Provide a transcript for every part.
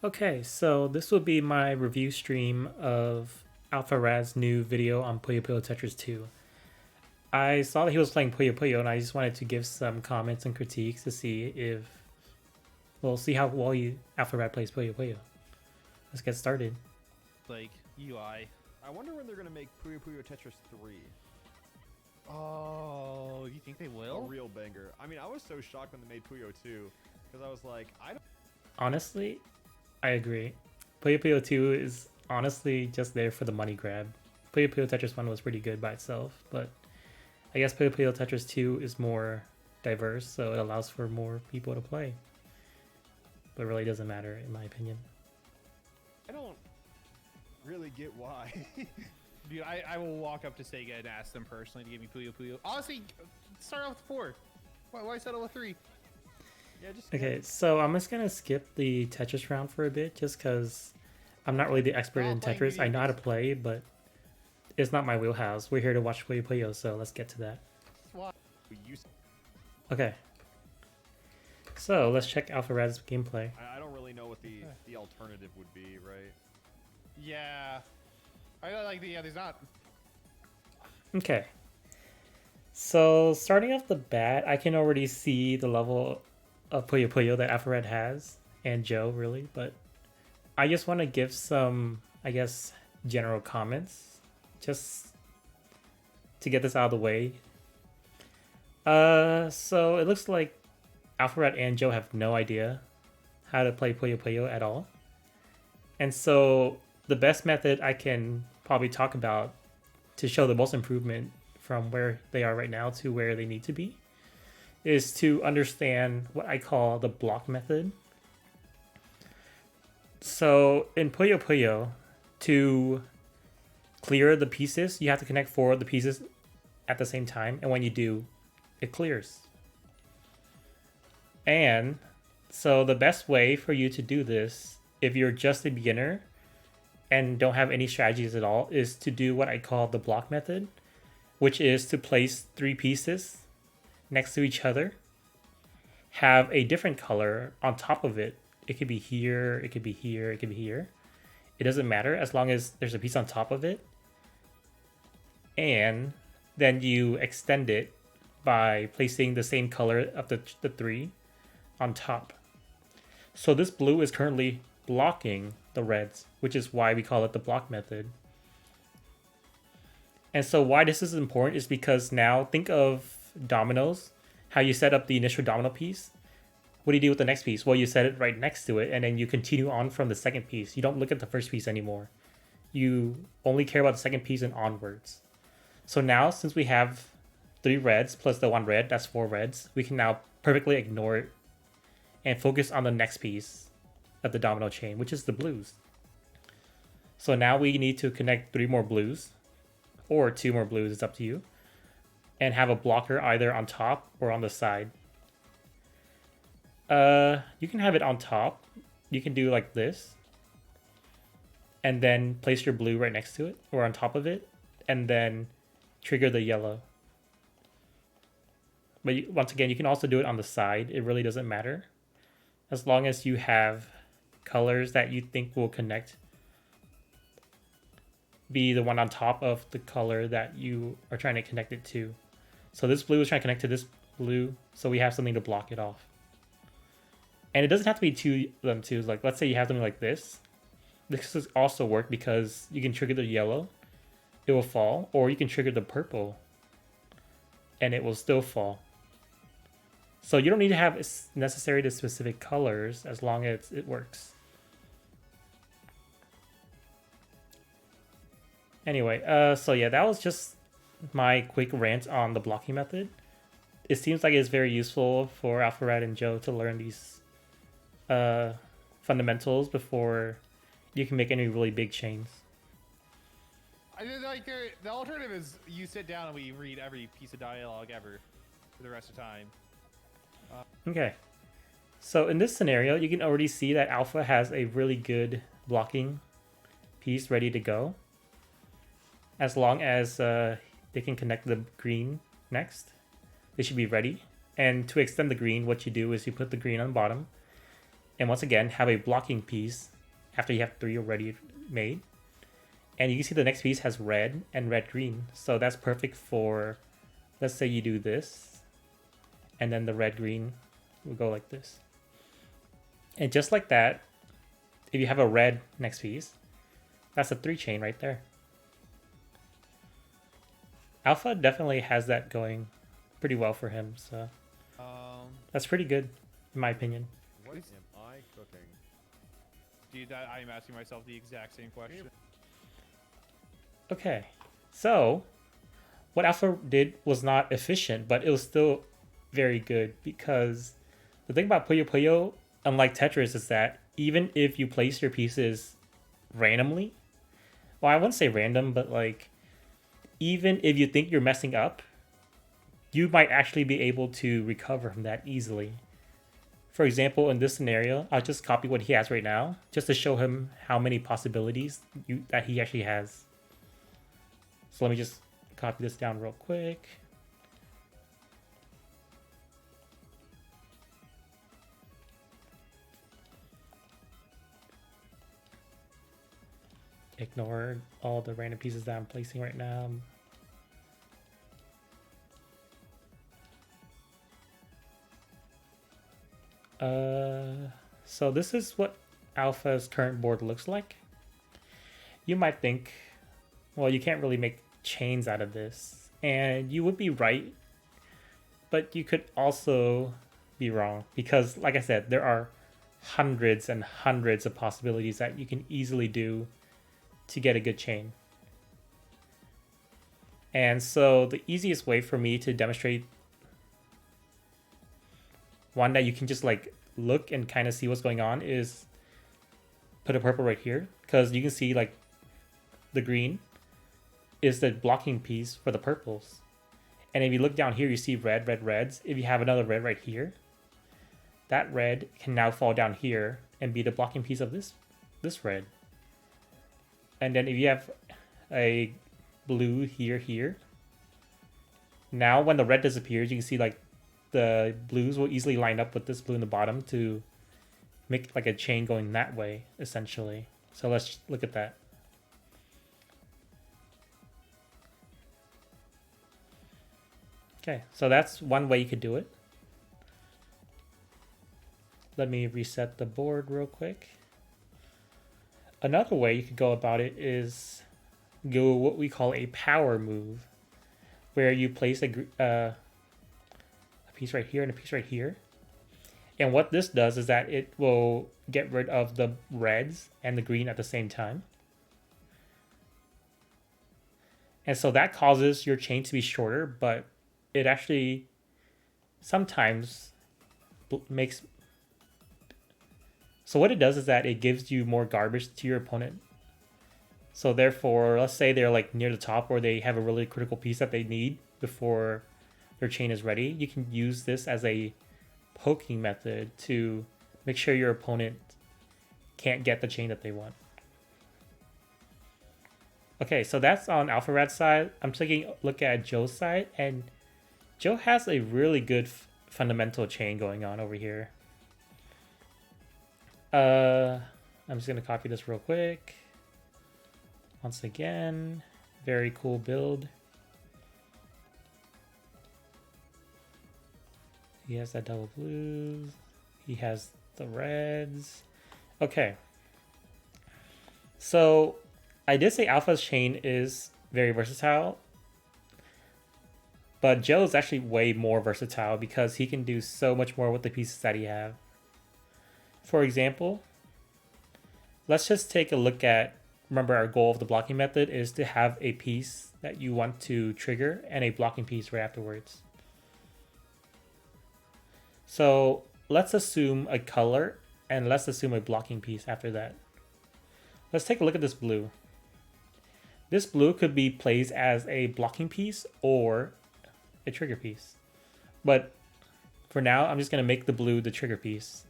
Okay, so this will be my review stream of Alpharad's new video on Puyo Puyo Tetris 2. I saw that he was playing Puyo Puyo and I just wanted to give some comments and critiques to see if we'll see how well Alpharad plays Puyo Puyo. Let's get started. Like UI. I wonder when they're gonna make Puyo Puyo Tetris 3. Oh, you think they A will? real banger. I mean, I was so shocked when they made Puyo 2 because I was like, I don't. Honestly, I agree. Puyo Puyo 2 is honestly just there for the money grab. Puyo Puyo Tetris 1 was pretty good by itself, but I guess Puyo Puyo Tetris 2 is more diverse, so it allows for more people to play. But it really doesn't matter, in my opinion. I don't really get why. Dude, I will walk up to Sega and ask them personally to give me Puyo Puyo. Honestly, start off with 4. Why settle with 3? Yeah, just Okay, so I'm just gonna skip the Tetris round for a bit, just because I'm not really the expert Stop in playing Tetris. video I know how to games. play, but it's not my wheelhouse. We're here to watch Puyo Puyo, so let's get to that. Why? we used. Okay, so let's check Alpharad's gameplay. I don't really know what the alternative would be, right? Yeah. I like the, yeah, there's not. Okay, so starting off the bat, I can already see the level of Puyo Puyo that Alpharad has, and Joe, really, but I just want to give some, I guess, general comments, just to get this out of the way. So it looks like Alpharad and Joe have no idea how to play Puyo Puyo at all. And so the best method I can probably talk about to show the most improvement from where they are right now to where they need to be is to understand what I call the block method. So in Puyo Puyo, to clear the pieces, you have to connect 4 of the pieces at the same time, and when you do, it clears. And so the best way for you to do this, if you're just a beginner and don't have any strategies at all, is to do what I call the block method, which is to place 3 pieces next to each other, have a different color on top of it. It could be here, it could be here, it could be here. It doesn't matter as long as there's a piece on top of it. And then you extend it by placing the same color of the 3 on top. So this blue is currently blocking the reds, which is why we call it the block method. And so why this is important is because now think of dominoes, how you set up the initial domino piece. What do you do with the next piece? Well, you set it right next to it, and then you continue on from the second piece. You don't look at the first piece anymore. You only care about the second piece and onwards. So now, since we have 3 reds plus the 1 red, that's 4 reds, we can now perfectly ignore it and focus on the next piece of the domino chain, which is the blues. So now we need to connect 3 more blues, or 2 more blues, it's up to you, and have a blocker either on top or on the side. You can have it on top. You can do like this, and then place your blue right next to it or on top of it, and then trigger the yellow. But once again, you can also do it on the side. It really doesn't matter as long as you have colors that you think will connect. Be the one on top of the color that you are trying to connect it to. So this blue is trying to connect to this blue, so we have something to block it off. And it doesn't have to be 2 of them too. Like, let's say you have something like this. This will also work because you can trigger the yellow, it will fall, or you can trigger the purple, and it will still fall. So you don't need to have necessary the specific colors as long as it works. Anyway, so yeah, that was just my quick rant on the blocking method. It seems like it's very useful for Alpharad and Joe to learn these fundamentals before you can make any really big chains. I mean, like, the alternative is you sit down and we read every piece of dialogue ever for the rest of time. Okay, so in this scenario, you can already see that Alpha has a really good blocking piece ready to go. As long as they can connect the green next, they should be ready. And to extend the green, what you do is you put the green on the bottom, And once again, have a blocking piece after you have 3 already made. And you can see the next piece has red and red-green. So that's perfect for, let's say you do this, and then the red-green will go like this. And just like that, if you have a red next piece, that's a 3 chain right there. Alpha definitely has that going pretty well for him, so that's pretty good, in my opinion. What am I cooking? Dude, that I am asking myself the exact same question. Okay, so what Alpha did was not efficient, but it was still very good because the thing about Puyo Puyo, unlike Tetris, is that even if you place your pieces randomly, well, I wouldn't say random, but like even if you think you're messing up, you might actually be able to recover from that easily. For example, in this scenario, I'll just copy what he has right now, just to show him how many possibilities that he actually has. So let me just copy this down real quick. Ignore all the random pieces that I'm placing right now. So this is what Alpha's current board looks like. You might think, well, you can't really make chains out of this, and you would be right, but you could also be wrong because, like I said, there are hundreds and hundreds of possibilities that you can easily do to get a good chain. And so the easiest way for me to demonstrate one that you can just like look and kind of see what's going on is put a purple right here, because you can see like the green is the blocking piece for the purples. And if you look down here, you see red, red, reds. If you have another red right here, that red can now fall down here and be the blocking piece of this red. And then if you have a blue here, now when the red disappears, you can see like the blues will easily line up with this blue in the bottom to make like a chain going that way, essentially. So let's look at that. Okay, so that's one way you could do it. Let me reset the board real quick. Another way you could go about it is go what we call a power move, where you place a piece right here and a piece right here. And what this does is that it will get rid of the reds and the green at the same time. And so that causes your chain to be shorter, but it actually sometimes makes... So what it does is that it gives you more garbage to your opponent. So therefore, let's say they're like near the top or they have a really critical piece that they need before their chain is ready. You can use this as a poking method to make sure your opponent can't get the chain that they want. Okay, so that's on Apharad's side. I'm taking a look at Joe's side, and Joe has a really good fundamental chain going on over here. I'm just going to copy this real quick. Once again, very cool build. He has that double blues. He has the reds. Okay. So I did say Alpha's chain is very versatile, but Joe's actually way more versatile because he can do so much more with the pieces that he have. For example, let's just take a look at, remember our goal of the blocking method is to have a piece that you want to trigger and a blocking piece right afterwards. So let's assume a color and let's assume a blocking piece after that. Let's take a look at this blue. This blue could be placed as a blocking piece or a trigger piece. But for now, I'm just going to make the blue the trigger piece.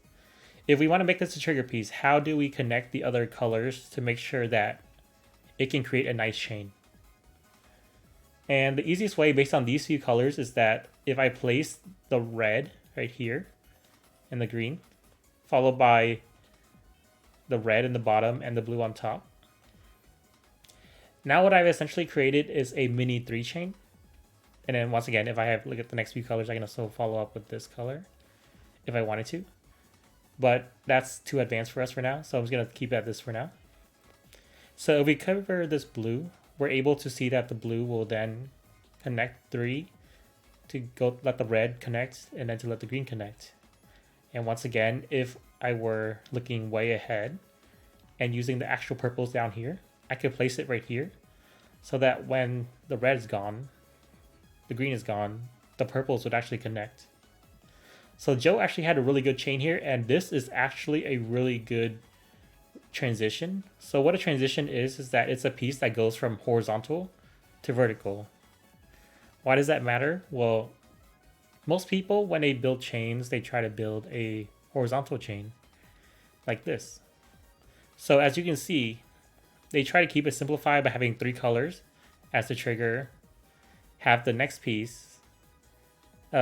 If we want to make this a trigger piece, how do we connect the other colors to make sure that it can create a nice chain? And the easiest way based on these few colors is that if I place the red right here and the green, followed by the red in the bottom and the blue on top. Now what I've essentially created is a mini 3-chain. And then once again, if I have look at the next few colors, I can also follow up with this color if I wanted to. But that's too advanced for us for now, so I'm just going to keep it at this for now. So if we cover this blue, we're able to see that the blue will then connect 3 to go let the red connect and then to let the green connect. And once again, if I were looking way ahead and using the actual purples down here, I could place it right here so that when the red is gone, the green is gone, the purples would actually connect. So Joe actually had a really good chain here, and this is actually a really good transition. So what a transition is that it's a piece that goes from horizontal to vertical. Why does that matter? Well, most people, when they build chains, they try to build a horizontal chain like this. So as you can see, they try to keep it simplified by having 3 colors as the trigger, have the next piece,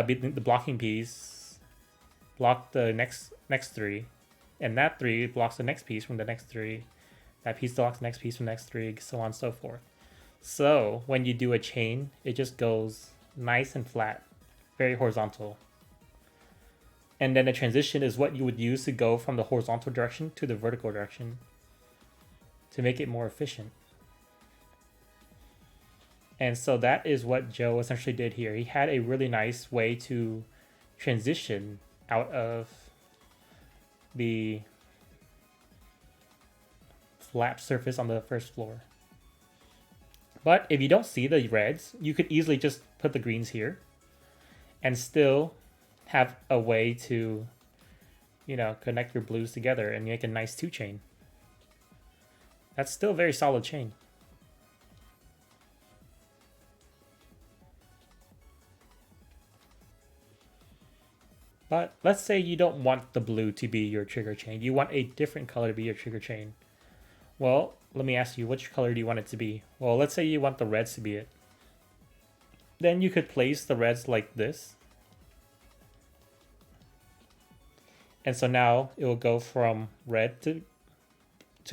be the blocking piece, block the next 3, and that 3 blocks the next piece from the next 3. That piece blocks the next piece from the next 3, so on and so forth. So when you do a chain, it just goes nice and flat, very horizontal. And then the transition is what you would use to go from the horizontal direction to the vertical direction to make it more efficient. And so that is what Joe essentially did here. He had a really nice way to transition out of the flat surface on the first floor. But if you don't see the reds, you could easily just put the greens here and still have a way to, you know, connect your blues together and make a nice 2-chain. That's still a very solid chain. But let's say you don't want the blue to be your trigger chain. You want a different color to be your trigger chain. Well, let me ask you, which color do you want it to be? Well, let's say you want the reds to be it. Then you could place the reds like this. And so now it will go from red to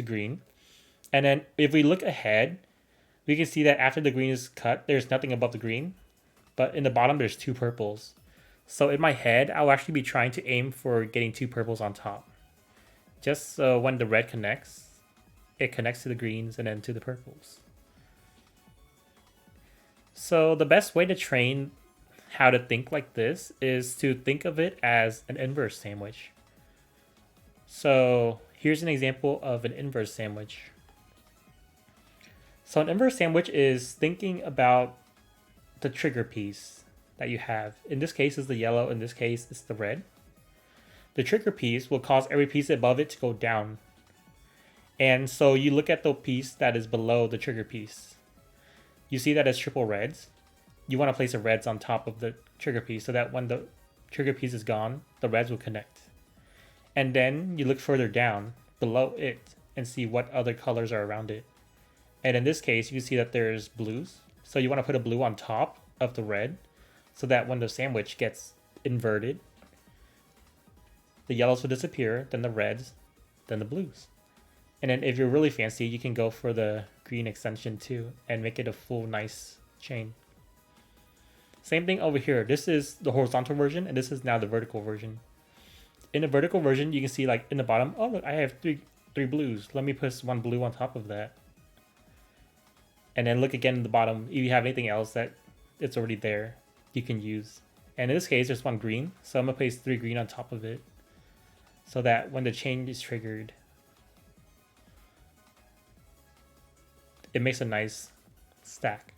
green. And then if we look ahead, we can see that after the green is cut, there's nothing above the green. But in the bottom, there's 2 purples. So in my head, I'll actually be trying to aim for getting 2 purples on top. Just so when the red connects, it connects to the greens and then to the purples. So the best way to train how to think like this is to think of it as an inverse sandwich. So here's an example of an inverse sandwich. So an inverse sandwich is thinking about the trigger piece that you have. In this case is the yellow, in this case it's the red. The trigger piece will cause every piece above it to go down. And so you look at the piece that is below the trigger piece. You see that as triple reds. You want to place the reds on top of the trigger piece so that when the trigger piece is gone, the reds will connect. And then you look further down below it and see what other colors are around it. And in this case, you can see that there's blues. So you want to put a blue on top of the red so that when the sandwich gets inverted, the yellows will disappear, then the reds, then the blues. And then if you're really fancy, you can go for the green extension too and make it a full nice chain. Same thing over here. This is the horizontal version and this is now the vertical version. In the vertical version, you can see like in the bottom, oh look, I have three blues. Let me put 1 blue on top of that. And then look again in the bottom. If you have anything else that it's already there, you can use. And in this case, there's 1 green. So I'm going to place 3 green on top of it so that when the chain is triggered, it makes a nice stack.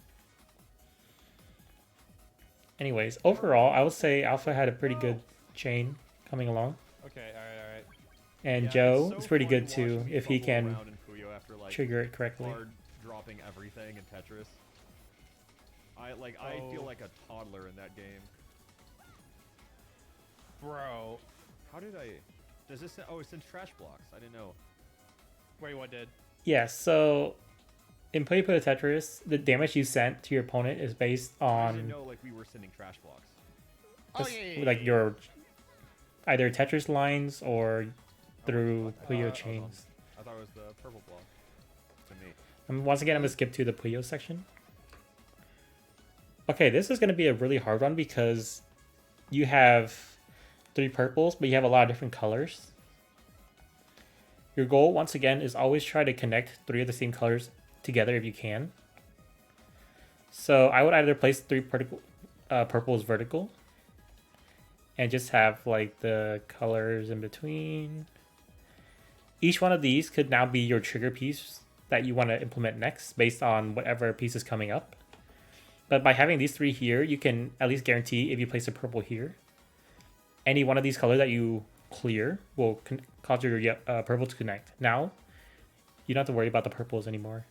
Anyways, overall, I would say Alpha had a pretty good chain coming along. Okay, all right. And Yeah, Joe it's is so pretty funny good too watching me if he fumble can around in Puyo after, like, trigger it correctly. hard dropping everything in Tetris. I feel like a toddler in that game. Bro. How did I? Does this? Oh, it sends trash blocks. I didn't know. Wait, what did? Yeah, so in Puyo Tetris, the damage you sent to your opponent is based I didn't on know like we were sending trash blocks. Oh, yeah. like your either Tetris lines or through I thought Puyo it was chains. I thought it was the purple block. To me. Once again, I'm gonna skip to the Puyo section. Okay, this is gonna be a really hard one because you have 3 purples, but you have a lot of different colors. Your goal, once again, is always try to connect 3 of the same colors together if you can. So I would either place 3 purples vertical and just have like the colors in between. Each one of these could now be your trigger piece that you want to implement next based on whatever piece is coming up. But by having these 3 here, you can at least guarantee if you place a purple here, any one of these colors that you clear will cause your purple to connect. Now, you don't have to worry about the purples anymore.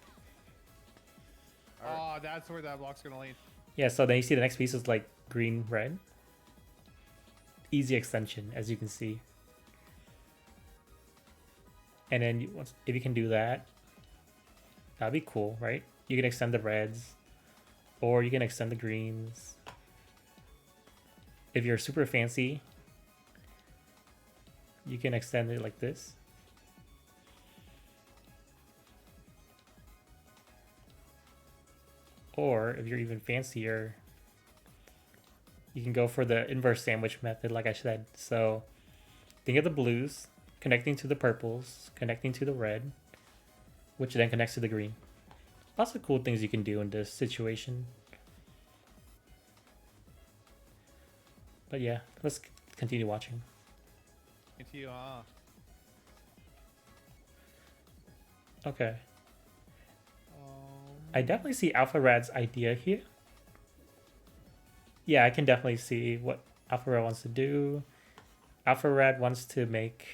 Oh, that's where that block's gonna lead. Yeah, so then you see the next piece is like green, red. Easy extension, as you can see. And then if you can do that, that'd be cool, right? You can extend the reds, or you can extend the greens. If you're super fancy, you can extend it like this. Or if you're even fancier, you can go for the inverse sandwich method, like I said. So think of the blues connecting to the purples, connecting to the red, which then connects to the green. Lots of cool things you can do in this situation. But yeah, let's continue watching. Into you, Okay. I definitely see Alpharad's idea here. Yeah, I can definitely see what Alpharad wants to do. Alpharad wants to make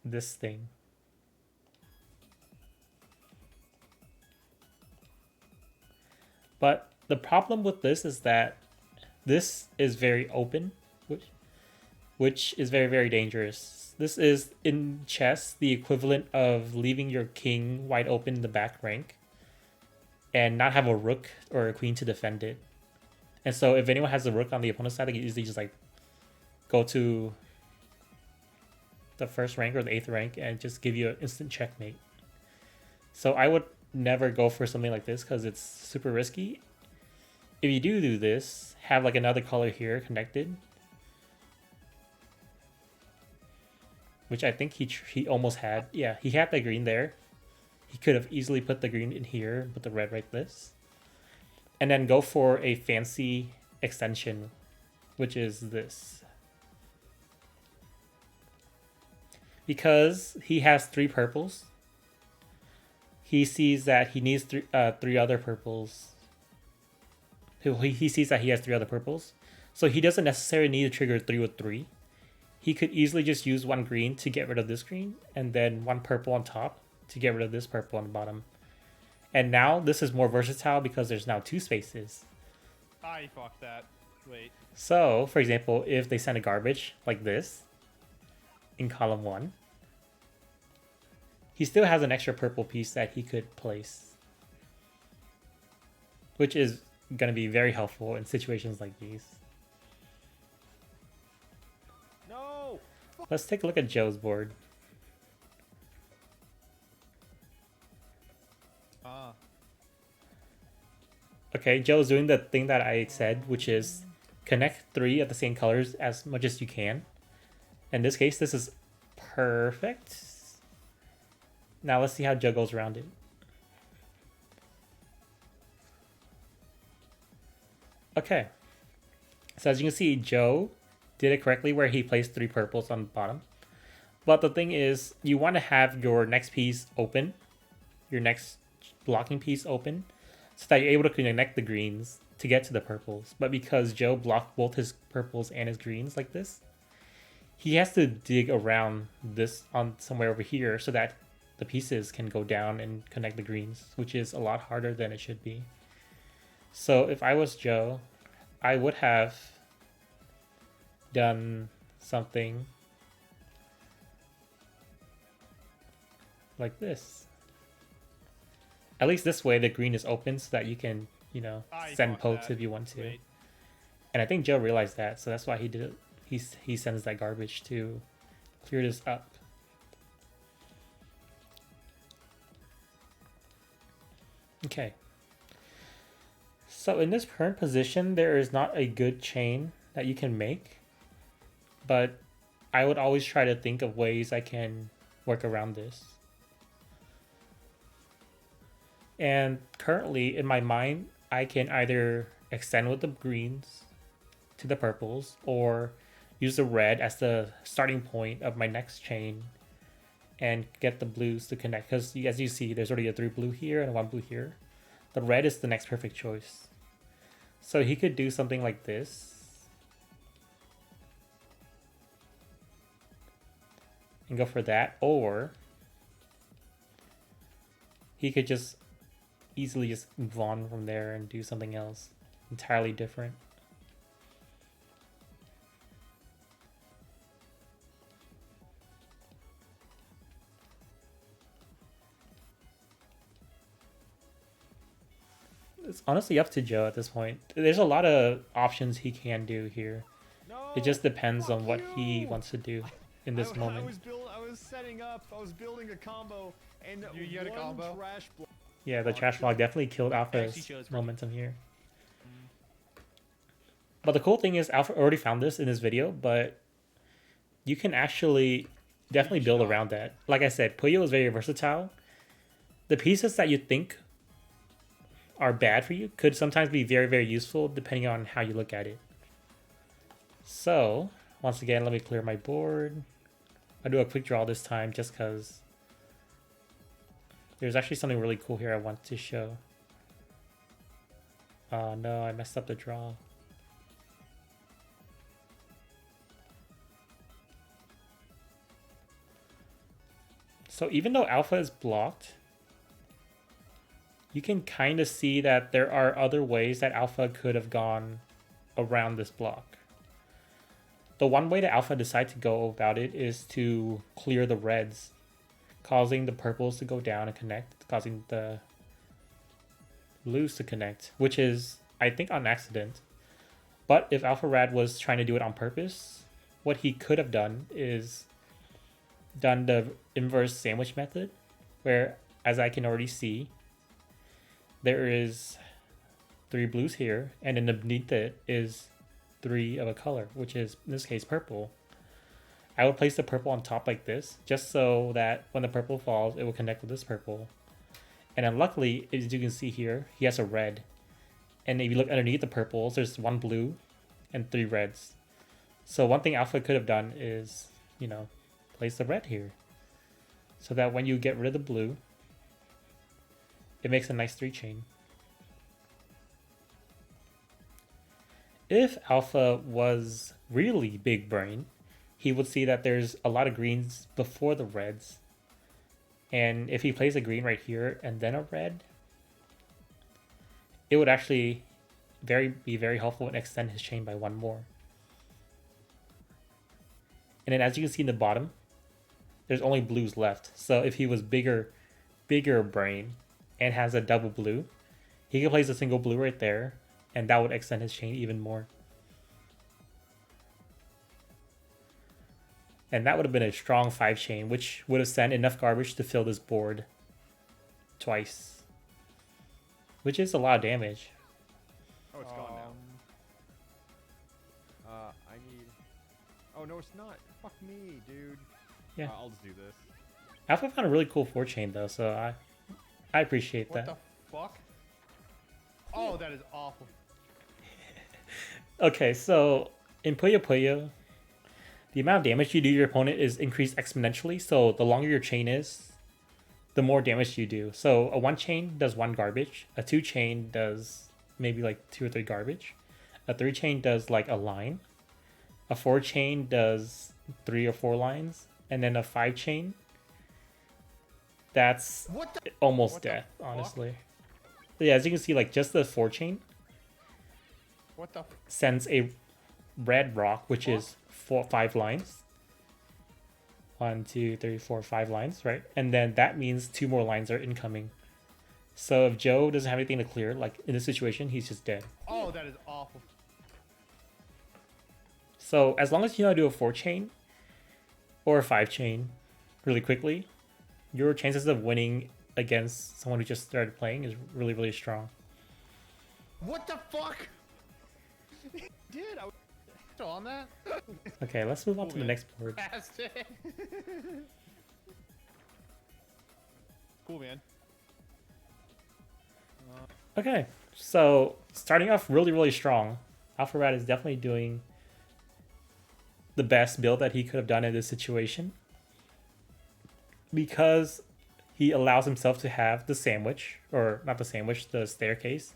this thing. But the problem with this is that this is very open, which is very, very dangerous. This is, in chess, the equivalent of leaving your king wide open in the back rank and not have a rook or a queen to defend it. And so if anyone has a rook on the opponent's side, they can easily just like go to the 1st rank or the 8th rank and just give you an instant checkmate. So I would never go for something like this because it's super risky. If you do this, have like another color here connected, which I think he almost had. Yeah, he had the green there. He could have easily put the green in here and put the red like this. And then go for a fancy extension, which is this. Because he has 3 purples, he sees that he needs 3 other purples. He sees that he has 3 other purples. So he doesn't necessarily need to trigger 3 with 3. He could easily just use 1 green to get rid of this green, and then 1 purple on top to get rid of this purple on the bottom. And now this is more versatile because there's now 2 spaces. I fucked that. Wait. So, for example, if they send a garbage like this in column 1, he still has an extra purple piece that he could place, which is going to be very helpful in situations like these. No! Let's take a look at Joe's board. Okay, Joe's doing the thing that I said, which is connect 3 of the same colors as much as you can. In this case, this is perfect. Now let's see how Joe goes around it. Okay. So as you can see, Joe did it correctly where he placed 3 purples on the bottom. But the thing is, you want to have your next piece open, your next blocking piece open, so that you're able to connect the greens to get to the purples. But because Joe blocked both his purples and his greens like this, he has to dig around this on somewhere over here so that the pieces can go down and connect the greens, which is a lot harder than it should be. So if I was Joe, I would have done something like this. At least this way the green is open so that you can, you know, send pokes if you want to. Wait. And I think Joe realized that, so that's why he did it. He sends that garbage to clear this up. Okay. So in this current position, there is not a good chain that you can make, but I would always try to think of ways I can work around this. And currently in my mind, I can either extend with the greens to the purples or use the red as the starting point of my next chain and get the blues to connect. Because as you see, there's already a 3 blue here and a 1 blue here. The red is the next perfect choice. So he could do something like this. And go for that. Or he could just easily just move on from there and do something else entirely different. It's honestly up to Joe at this point. There's a lot of options he can do here. No, It just depends on what he you! wants to do in this moment. I was setting up. I was building a combo, and You had a one combo? trash block. Yeah, the trash block definitely killed Actually Alpha's shows momentum here. But the cool thing is Alpha already found this in his video, but you can actually definitely build around that. Like I said, Puyo is very versatile. The pieces that you think are bad for you could sometimes be very, very useful depending on how you look at it. So, once again, let me clear my board. I'll do a quick draw this time just because there's actually something really cool here I want to show. Oh no, I messed up the draw. So even though Alpha is blocked, you can kind of see that there are other ways that Alpha could have gone around this block. The one way that Alpha decided to go about it is to clear the reds, causing the purples to go down and connect, causing the blues to connect, which is, I think, on accident. But if Apharad was trying to do it on purpose, what he could have done is done the inverse sandwich method, where, as I can already see, there is 3 blues here, and then beneath it is 3 of a color, which is, in this case, purple. I would place the purple on top like this, just so that when the purple falls, it will connect with this purple. And then luckily, as you can see here, he has a red. And if you look underneath the purples, there's 1 blue and 3 reds. So one thing Alpha could have done is, you know, place the red here. So that when you get rid of the blue, it makes a nice 3 chain. If Alpha was really big brain, he would see that there's a lot of greens before the reds. And if he plays a green right here and then a red, it would actually be very helpful and extend his chain by 1 more. And then as you can see in the bottom, there's only blues left. So if he was bigger brain and has a double blue, he could place a single blue right there, and that would extend his chain even more. And that would have been a strong 5 chain, which would have sent enough garbage to fill this board twice. Which is a lot of damage. Oh, it's gone now. I need... Oh, no, it's not. Fuck me, dude. Yeah. I'll just do this. Alpha found a really cool 4 chain though, so I appreciate What that. the fuck? Oh, that is awful. Okay, so in Puyo Puyo, the amount of damage you do to your opponent is increased exponentially, so the longer your chain is, the more damage you do. So a 1 chain does 1 garbage, a 2 chain does maybe like 2 or 3 garbage, a 3 chain does like a line, a 4 chain does 3 or 4 lines, and then a 5 chain, that's What the? almost What the death, fuck? honestly. Yeah, as you can see, like just the 4 chain What the? sends a red rock, which is 5 lines. 1, 2, 3, 4, 5 lines, right? And then that means 2 more lines are incoming. So if Joe doesn't have anything to clear, like in this situation, he's just dead. Oh, that is awful. So as long as you know how to do a 4-chain or a 5-chain really quickly, your chances of winning against someone who just started playing is really, really strong. What the fuck? Did I? Still on that? Okay, let's move on to the man. next board. Passed it. Cool, man. Okay, so starting off really, really strong, Apharad is definitely doing the best build that he could have done in this situation because he allows himself to have the sandwich, or not the sandwich, the staircase.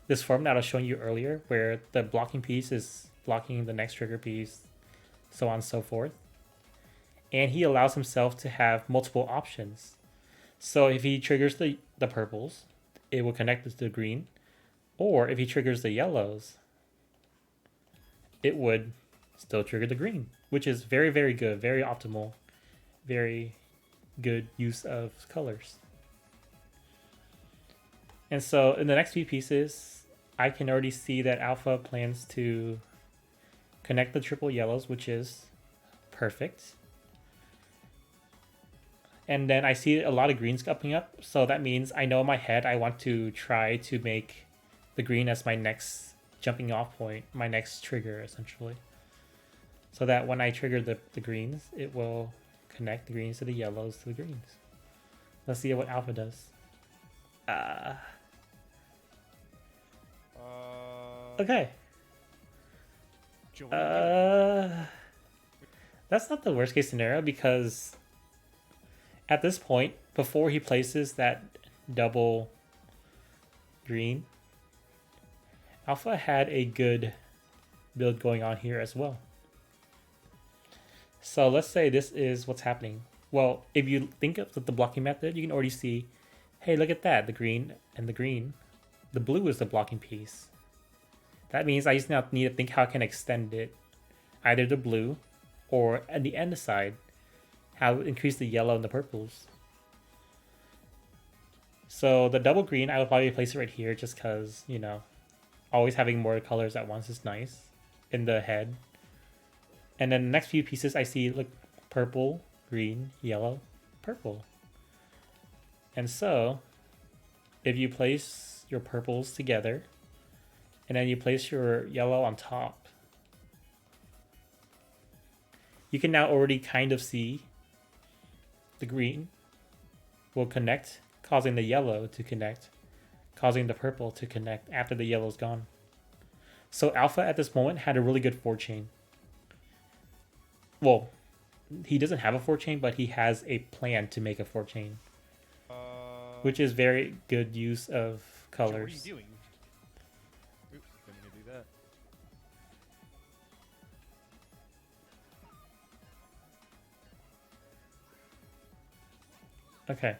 This form that I was showing you earlier, where the blocking piece is blocking the next trigger piece, so on and so forth. And he allows himself to have multiple options. So if he triggers the purples, it will connect to the green. Or if he triggers the yellows, it would still trigger the green, which is very, very good, very optimal, very good use of colors. And so in the next few pieces, I can already see that Alpha plans to connect the triple yellows, which is perfect. And then I see a lot of greens coming up, so that means I know in my head I want to try to make the green as my next jumping off point, my next trigger essentially. So that when I trigger the greens, it will connect the greens to the yellows to the greens. Let's see what Alpha does. Okay. That's not the worst case scenario because at this point, before he places that double green, Alpha had a good build going on here as well. So let's say this is what's happening. Well, if you think of the blocking method, you can already see, hey, look at that, the green and the green. The blue is the blocking piece. That means I just now need to think how I can extend it, either the blue or at the end side, how to increase the yellow and the purples. So the double green, I would probably place it right here just because, you know, always having more colors at once is nice in the head. And then the next few pieces I see look purple, green, yellow, purple. And so if you place your purples together and then you place your yellow on top, you can now already kind of see the green will connect, causing the yellow to connect, causing the purple to connect after the yellow's gone. So Alpha at this moment had a really good 4-chain. Well, he doesn't have a 4-chain, but he has a plan to make a 4-chain, which is very good use of colors. What are you doing? Oops, didn't mean to do that. Okay.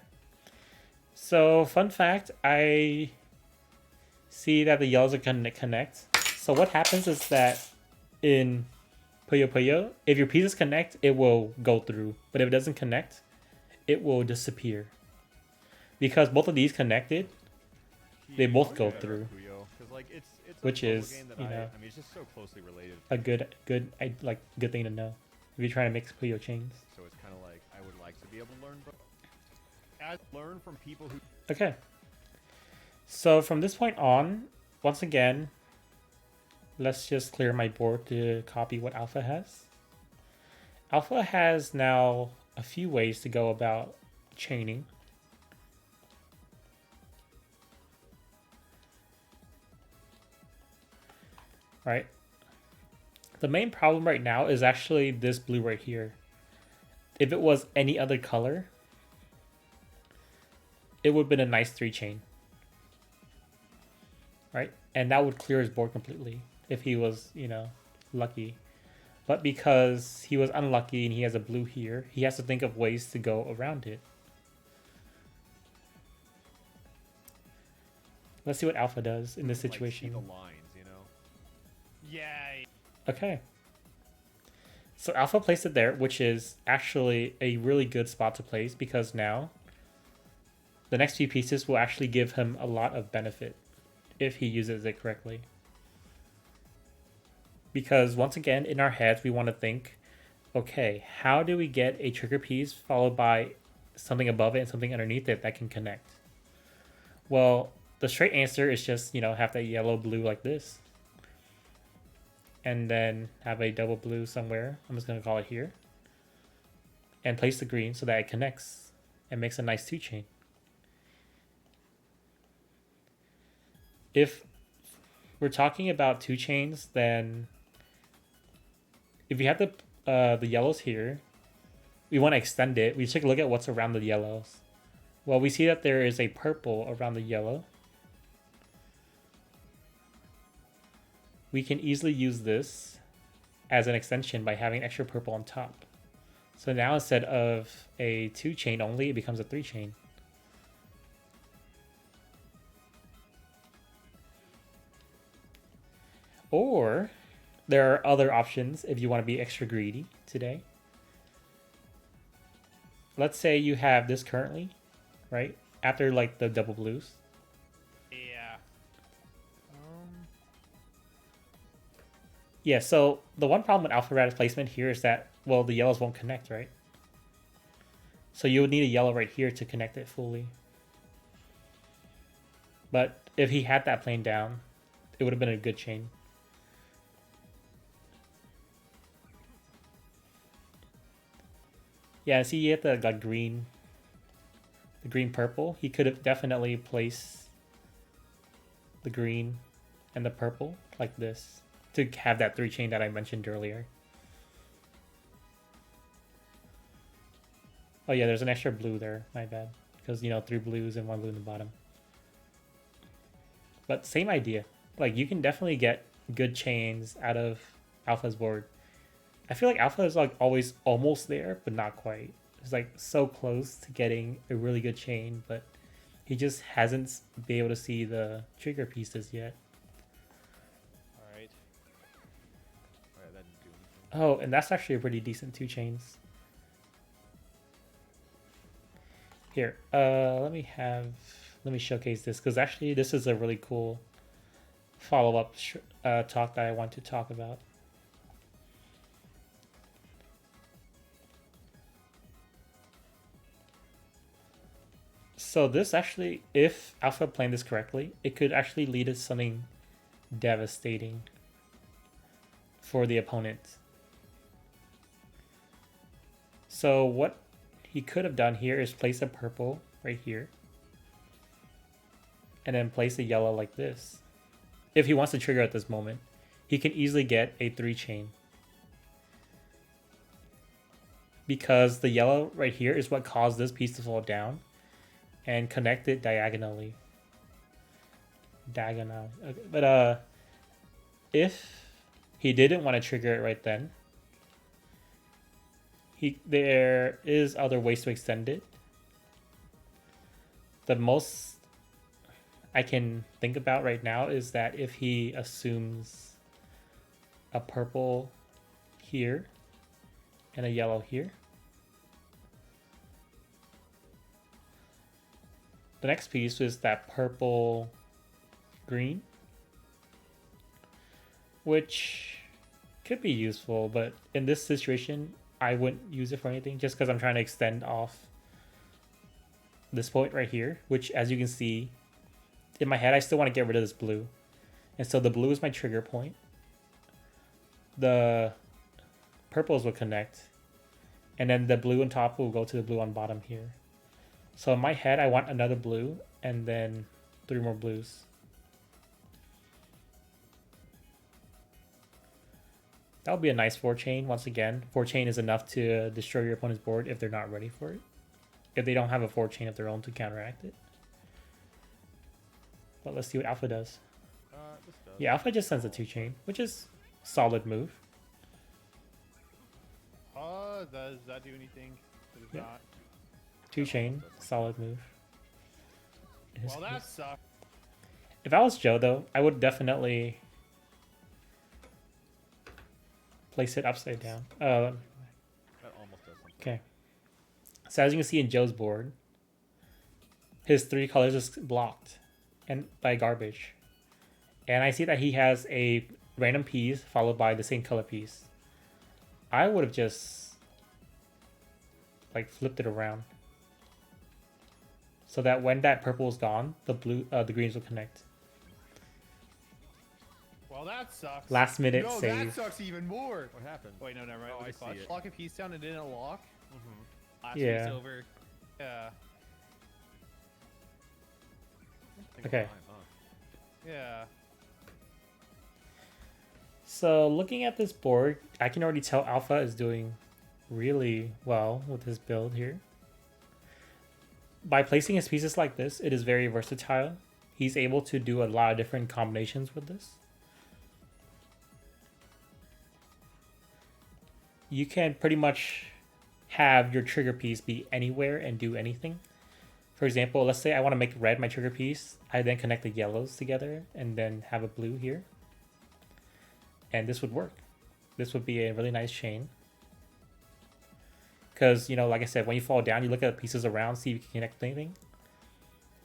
So, fun fact, I see that the yellows are going to connect. So what happens is that in Puyo Puyo, if your pieces connect, it will go through. But if it doesn't connect, it will disappear. Because both of these connected, they both go through. Like it's which is, game that you know, I mean, it's just so closely related. a good thing to know if you're trying to mix Puyo chains. So it's kind of like I would like to be able to learn from people who. Okay. So from this point on, once again, let's just clear my board to copy what Alpha has. Alpha has now a few ways to go about chaining. Right? The main problem right now is actually this blue right here. If it was any other color, it would have been a nice 3-chain. Right? And that would clear his board completely if he was, you know, lucky. But because he was unlucky and he has a blue here, he has to think of ways to go around it. Let's see what Alpha does in this situation. Like, see the lines, you know? Yeah. Okay. So Alpha placed it there, which is actually a really good spot to place because now the next few pieces will actually give him a lot of benefit if he uses it correctly. Because once again, in our heads, we want to think, okay, how do we get a trigger piece followed by something above it and something underneath it that can connect? Well, the straight answer is just, have that yellow blue like this. And then have a double blue somewhere. I'm just going to call it here. And place the green so that it connects and makes a nice 2-chain. If we're talking about 2 chains, then if you have the yellows here, we want to extend it. We take a look at what's around the yellows. Well, we see that there is a purple around the yellow. We can easily use this as an extension by having extra purple on top. So now instead of a 2-chain only, it becomes a 3-chain. Or there are other options if you want to be extra greedy today. Let's say you have this currently, right? After like the double blues. Yeah. Yeah, so the one problem with Apharad's placement here is that, well, the yellows won't connect, right? So you would need a yellow right here to connect it fully. But if he had that plane down, it would have been a good chain. Yeah, see, you have the like green purple. He could have definitely placed the green and the purple like this to have that 3-chain that I mentioned earlier. Oh yeah, there's an extra blue there. My bad, because 3 blues and 1 blue in the bottom. But same idea. Like you can definitely get good chains out of Alpha's board. I feel like Alpha is like always almost there, but not quite. It's like so close to getting a really good chain, but he just hasn't been able to see the trigger pieces yet. Alright. Alright, that didn't do anything. Oh, and that's actually a pretty decent 2 chains. Here, let me showcase this, because actually this is a really cool follow-up talk that I want to talk about. So this actually, if Alpha played this correctly, it could actually lead to something devastating for the opponent. So what he could have done here is place a purple right here. And then place a yellow like this. If he wants to trigger at this moment, he can easily get a 3-chain. Because the yellow right here is what caused this piece to fall down and connect it diagonally. Okay, but if he didn't want to trigger it right then, there is other ways to extend it. The most I can think about right now is that if he assumes a purple here and a yellow here, the next piece is that purple green, which could be useful, but in this situation I wouldn't use it for anything, just because I'm trying to extend off this point right here, which, as you can see in my head, I still want to get rid of this blue, and so the blue is my trigger point. The purples will connect, and then the blue on top will go to the blue on bottom here. So in my head, I want another blue and then 3 more blues. That would be a nice 4-chain. Once again, 4-chain is enough to destroy your opponent's board if they're not ready for it. If they don't have a 4-chain of their own to counteract it. But let's see what Alpha does. This does. Yeah, Alpha just sends a 2-chain, which is a solid move. Does that do anything? It does not. 2-chain, solid move. Well, that sucks. If I was Joe, though, I would definitely place it upside down. That almost does something. Okay. So as you can see in Joe's board, his 3 colors is blocked and by garbage. And I see that he has a random piece followed by the same color piece. I would have just like flipped it around so that when that purple is gone, the greens will connect. Well, that sucks. Last minute no, save. that sucks even more. What happened? Wait, no, never mind. Oh, Was it I see clutch? it. Lock a piece down and didn't lock. Last Yeah. piece over. Yeah. Take a Okay. time, huh? Yeah. So looking at this board, I can already tell Alpha is doing really well with his build here. By placing his pieces like this, it is very versatile. He's able to do a lot of different combinations with this. You can pretty much have your trigger piece be anywhere and do anything. For example, let's say I want to make red my trigger piece. I then connect the yellows together and then have a blue here. And this would work. This would be a really nice chain. Because, you know, like I said, when you fall down, you look at the pieces around, see if you can connect anything.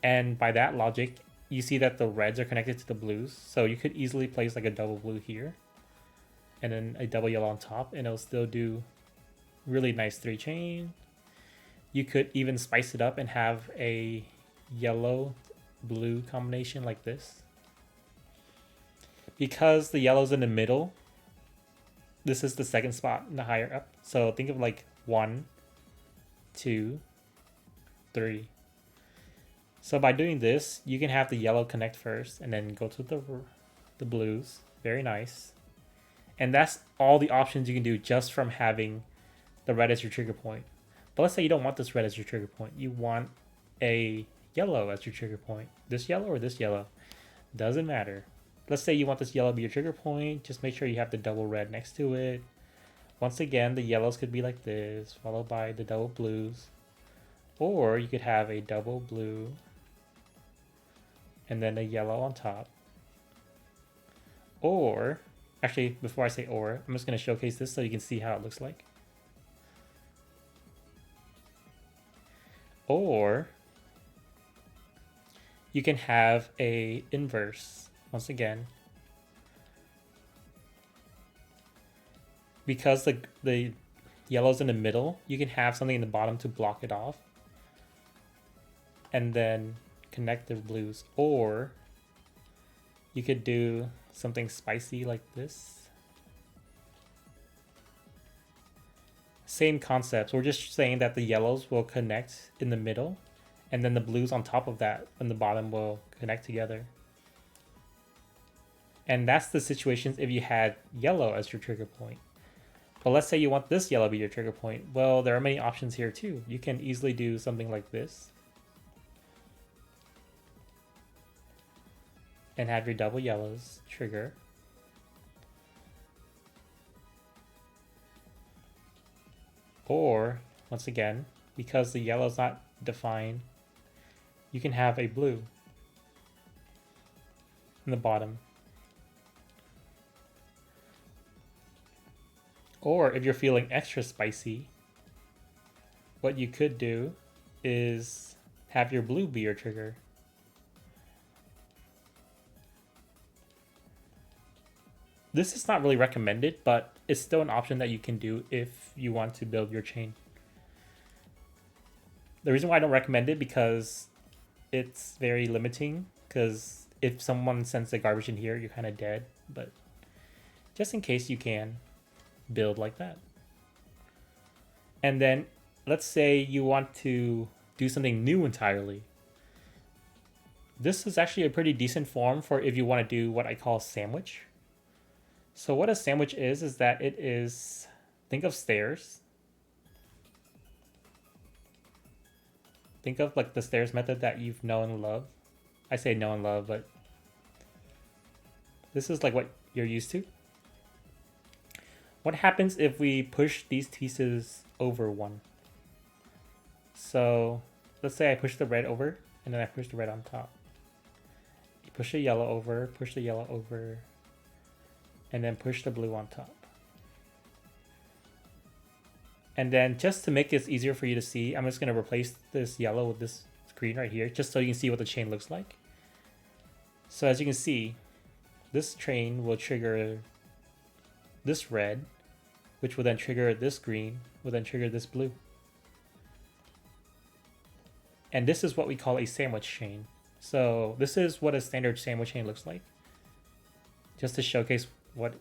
And by that logic, you see that the reds are connected to the blues. So you could easily place like a double blue here. And then a double yellow on top. And it'll still do really nice 3-chain. You could even spice it up and have a yellow-blue combination like this. Because the yellow's in the middle, this is the second spot in the higher up. So think of like 1, 2, 3. So by doing this, you can have the yellow connect first and then go to the blues. Very nice. And that's all the options you can do just from having the red as your trigger point. But let's say you don't want this red as your trigger point. You want a yellow as your trigger point. This yellow or this yellow. Doesn't matter. Let's say you want this yellow to be your trigger point. Just make sure you have the double red next to it. Once again, the yellows could be like this, followed by the double blues. Or you could have a double blue and then a yellow on top. Or, actually, before I say or, I'm just going to showcase this so you can see how it looks like. Or you can have a inverse once again. Because the yellow's in the middle, you can have something in the bottom to block it off. And then connect the blues. Or you could do something spicy like this. Same concepts. We're just saying that the yellows will connect in the middle, and then the blues on top of that and the bottom will connect together. And that's the situations if you had yellow as your trigger point. But let's say you want this yellow to be your trigger point. Well, there are many options here too. You can easily do something like this. And have your double yellows trigger. Or, once again, because the yellow is not defined, you can have a blue in the bottom. Or if you're feeling extra spicy, what you could do is have your blue be your trigger. This is not really recommended, but it's still an option that you can do if you want to build your chain. The reason why I don't recommend it because it's very limiting, because if someone sends the garbage in here, you're kind of dead. But just in case you can build like that. And then let's say you want to do something new entirely. This is actually a pretty decent form for if you want to do what I call sandwich. So what a sandwich is that it is, think of stairs. Think of like the stairs method that you've known and loved. I say know and love, but this is like what you're used to. What happens if we push these pieces over one? So let's say I push the red over and then I push the red on top. You push the yellow over, push the yellow over, and then push the blue on top. And then just to make this easier for you to see, I'm just going to replace this yellow with this green right here, just so you can see what the chain looks like. So as you can see, this train will trigger this red, which will then trigger this green, will then trigger this blue. And this is what we call a sandwich chain. So this is what a standard sandwich chain looks like. Just to showcase what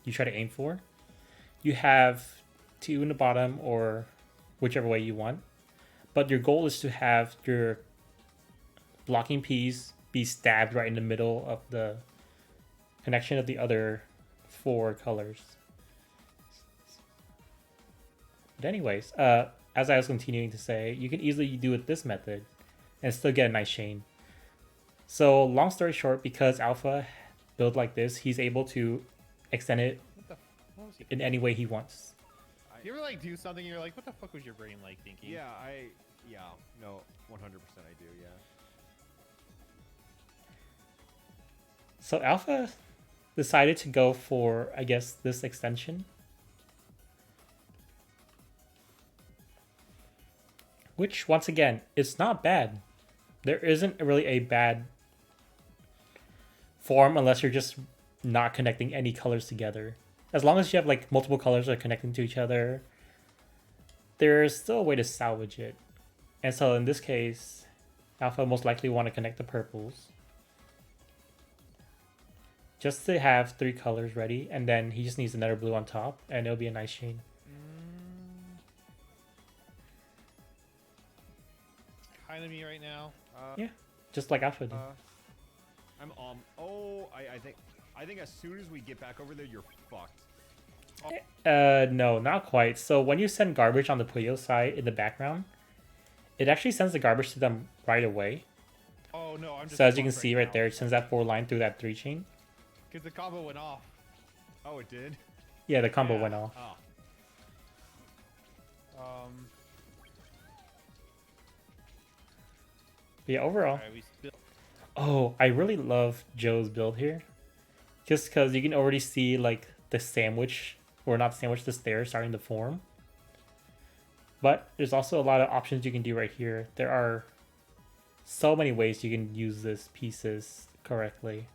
you try to aim for. You have 2 in the bottom or whichever way you want. But your goal is to have your blocking piece be stabbed right in the middle of the connection of the other 4 colors. But anyways, as I was continuing to say, you can easily do it this method and still get a nice chain. So long story short, because Alpha built like this, he's able to extend it What was he? in any way he wants. You ever like do something and you're like, what the fuck was your brain like thinking? Yeah, no, 100% I do, yeah. So Alpha decided to go for, I guess, this extension. Which, once again, it's not bad. There isn't really a bad form unless you're just not connecting any colors together. As long as you have like multiple colors that are connecting to each other, there's still a way to salvage it. And so in this case, Alpha most likely want to connect the purples. Just to have 3 colors ready, and then he just needs another blue on top, and it'll be a nice chain. Kind of me right now. Yeah, just like Alpha did. I'm oh, I think as soon as we get back over there, you're fucked. No, not quite. So when you send garbage on the Puyo side in the background, it actually sends the garbage to them right away. Oh no, I'm just. So as you can fucked see right right there, it sends that 4 line through that 3 chain. Because the combo went off. Oh, it did? Yeah, the combo Yeah. went off. Oh. But yeah, overall. Alright, we still. Oh, I really love Joe's build here. Just because you can already see like the sandwich, or not sandwich, the stairs starting to form. But there's also a lot of options you can do right here. There are so many ways you can use this pieces correctly.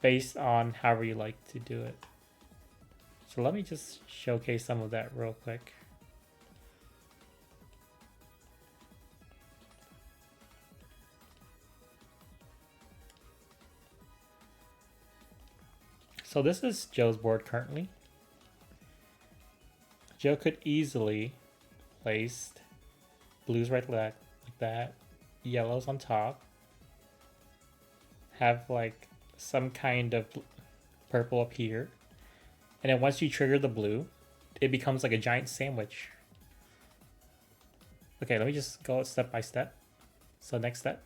Based on however you like to do it. So let me just showcase some of that real quick. So this is Joe's board currently. Joe could easily place blues right like that, yellows on top, have like some kind of purple up here, and then once you trigger the blue, it becomes like a giant sandwich. Okay, let me just go step by step. So next step,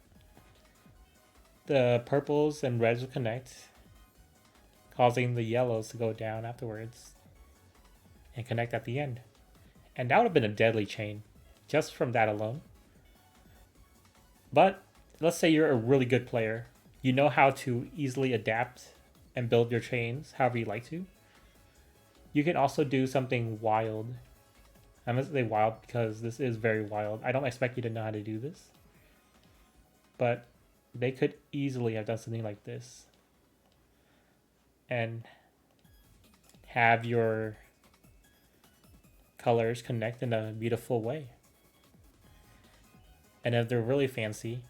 the purples and reds will connect, causing the yellows to go down afterwards and connect at the end. And that would have been a deadly chain just from that alone. But let's say you're a really good player. You know how to easily adapt and build your chains however you like to. You can also do something wild. I'm going to say wild because this is very wild. I don't expect you to know how to do this. But they could easily have done something like this. And have your colors connect in a beautiful way. And if they're really fancy,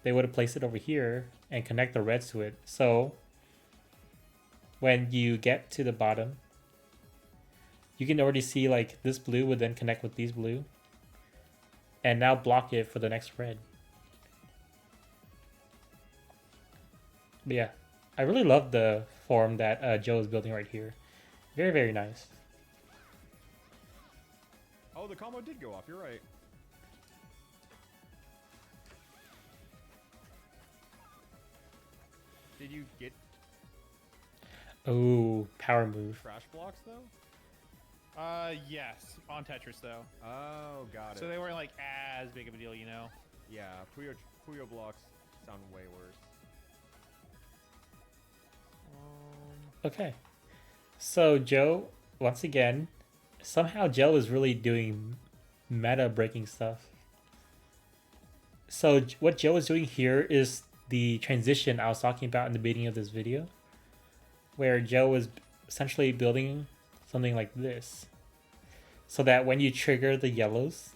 they would have placed it over here and connect the reds to it. So when you get to the bottom, you can already see like this blue would then connect with these blue and now block it for the next red. But yeah, I really love the form that Joe is building right here. Very, very nice. Oh, the combo did go off. You're right. Did you get Oh, power move. trash blocks though? Yes, on Tetris though. Oh, got it. So they weren't like as big of a deal, you know. Yeah, Puyo blocks sound way worse. Okay. So Joe, once again, somehow Joe is really doing meta breaking stuff. So what Joe is doing here is the transition I was talking about in the beginning of this video, where Joe is essentially building something like this, so that when you trigger the yellows,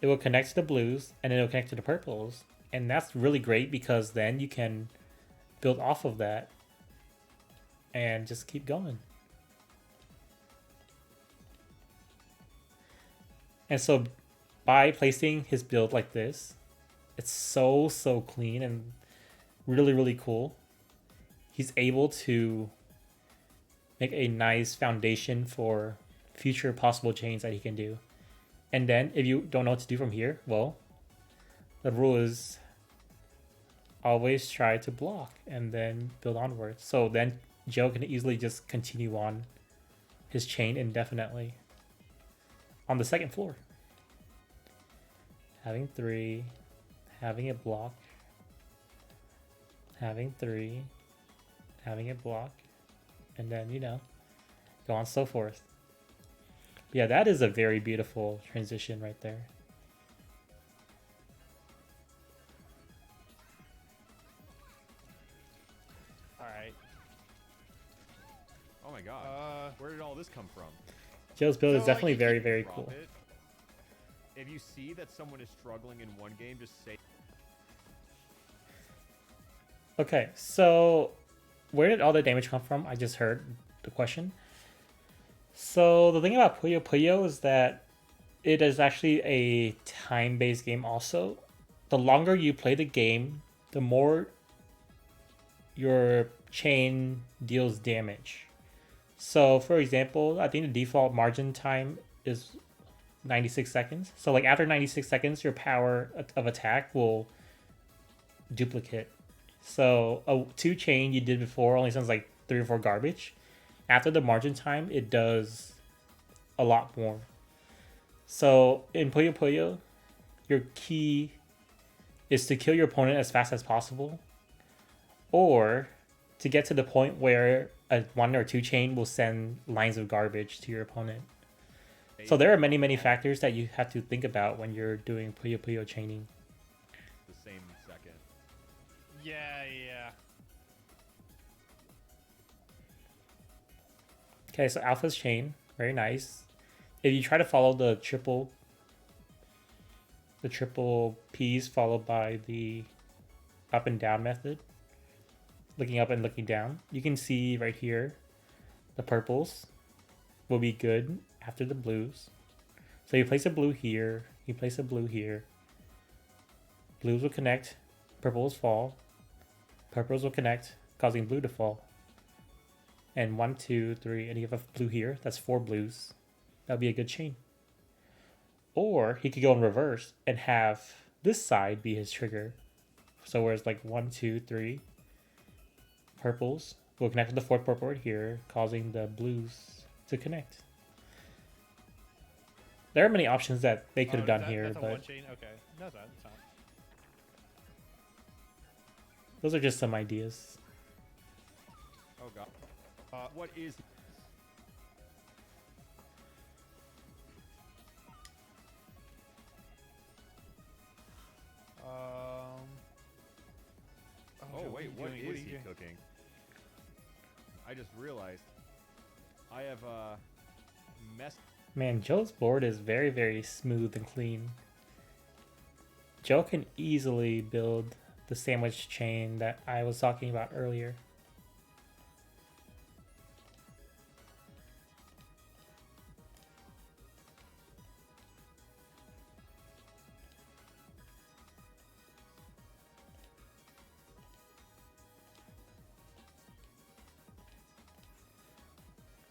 it will connect to the blues and then it'll connect to the purples. And that's really great because then you can build off of that and just keep going. And so by placing his build like this, it's so clean and really cool. He's able to make a nice foundation for future possible chains that he can do. And then if you don't know what to do from here, well, the rule is always try to block and then build onwards. So then Joe can easily just continue on his chain indefinitely on the second floor. Having 3, having it block, having 3, having it block, and then, you know, go on so forth. But yeah, that is a very beautiful transition right there. All right. Oh my god. Where did all this come from? Joe's build is So, definitely you very, can very Drop cool. it. If you see that someone is struggling in one game, just say. Okay, so where did all the damage come from? I just heard the question. So the thing about Puyo Puyo is that it is actually a time-based game also. The longer you play the game, the more your chain deals damage. So for example, I think the default margin time is 96 seconds. So like after 96 seconds, your power of attack will duplicate. So a 2 chain you did before only sounds like 3 or 4 garbage. After the margin time, it does a lot more. So in Puyo Puyo, your key is to kill your opponent as fast as possible, or to get to the point where a 1 or 2 chain will send lines of garbage to your opponent. So there are many factors that you have to think about when you're doing Puyo Puyo chaining. The same second. Yeah. Okay, so Alpha's chain, very nice. If you try to follow the triple P's followed by the up and down method, looking up and looking down, you can see right here the purples will be good after the blues. So you place a blue here, you place a blue here. Blues will connect, purples fall. Purples will connect, causing blue to fall. And 1, 2, 3, and you have a blue here. That's 4 blues. That'd be a good chain. Or he could go in reverse and have this side be his trigger. So whereas like 1, 2, 3 purples will connect to the 4th purple right here, causing the blues to connect. There are many options that they could have done here, that's a one but chain. Okay, that's not. those are just some ideas. Oh god. What is? Oh Oh shit, wait, what what are you is doing? he cooking? I just realized I have messed. Man, Joe's board is very smooth and clean. Joe can easily build the sandwich chain that I was talking about earlier.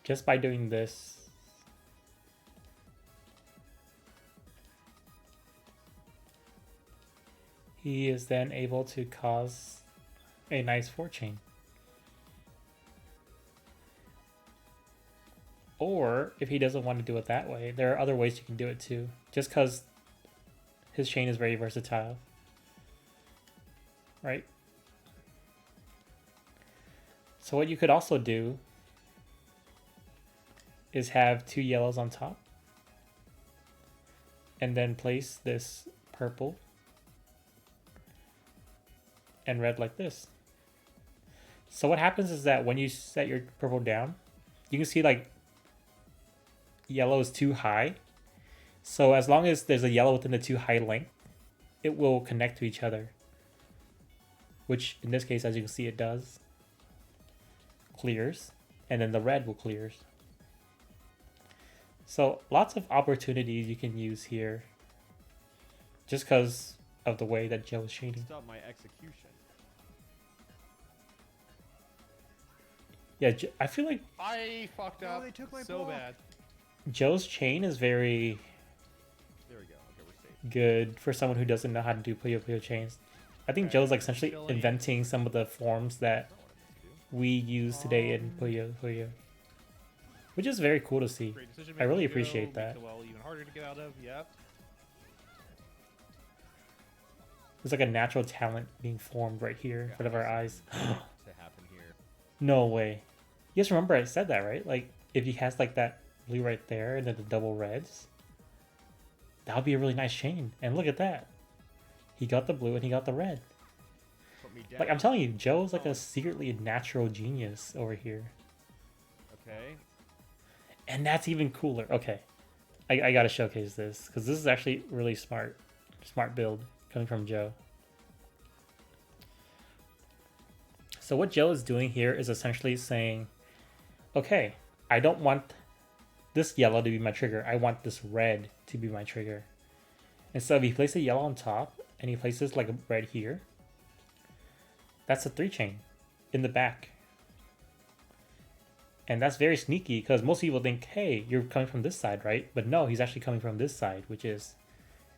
Just by doing this, he is then able to cause a nice 4 chain. Or if he doesn't want to do it that way, there are other ways you can do it too. Just because his chain is very versatile. Right? So what you could also do is have 2 yellows on top. And then place this purple and red like this. So what happens is that when you set your purple down, you can see like yellow is too high. So as long as there's a yellow within the too high length, it will connect to each other. Which in this case, as you can see, it does. Clears. And then the red will clears. So lots of opportunities you can use here. Just because of the way that Joe is shading. Stop my execution. Yeah, I feel like I fucked Oh, up they took my so block. bad. Joe's chain is very There we go. Okay, we're safe. good for someone who doesn't know how to do Puyo Puyo chains. I think Okay, Joe's like essentially chilling in. inventing some of the forms that I don't want it to do. we use today in Puyo Puyo. Which is very cool to see. Great decision I really making, Joe. appreciate Makes that. the well even harder to get out of. Yep. There's like a natural talent being formed right here in Yeah, front of our eyes. to happen here. No way. You guys remember I said that, right? Like, if he has like that blue right there and then the double reds, that would be a really nice chain. And look at that. He got the blue and he got the red. Put me down. Like, I'm telling you, Joe's like a secretly natural genius over here. Okay. And that's even cooler. Okay. I gotta showcase this, because this is actually really smart. Smart build coming from Joe. So what Joe is doing here is essentially saying, okay, I don't want this yellow to be my trigger. I want this red to be my trigger. And so if he places a yellow on top and he places like a red here, that's a 3-chain in the back. And that's very sneaky because most people think, hey, you're coming from this side, right? But no, he's actually coming from this side, which is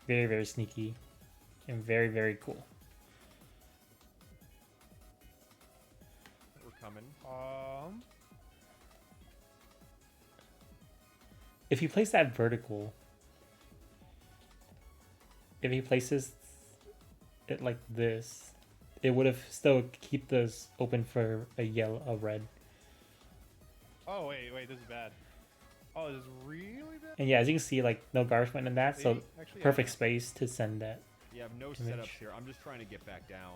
very, very sneaky and very, very cool. We're coming. If he places that vertical, if he places it like this, it would have still keep this open for a yellow, a red. Oh wait, this is bad. Oh, this is really bad. And yeah, as you can see, like no garbage went in that, so Maybe? Actually, perfect yeah. space to send that. You have no Image. setups here. I'm just trying to get back down.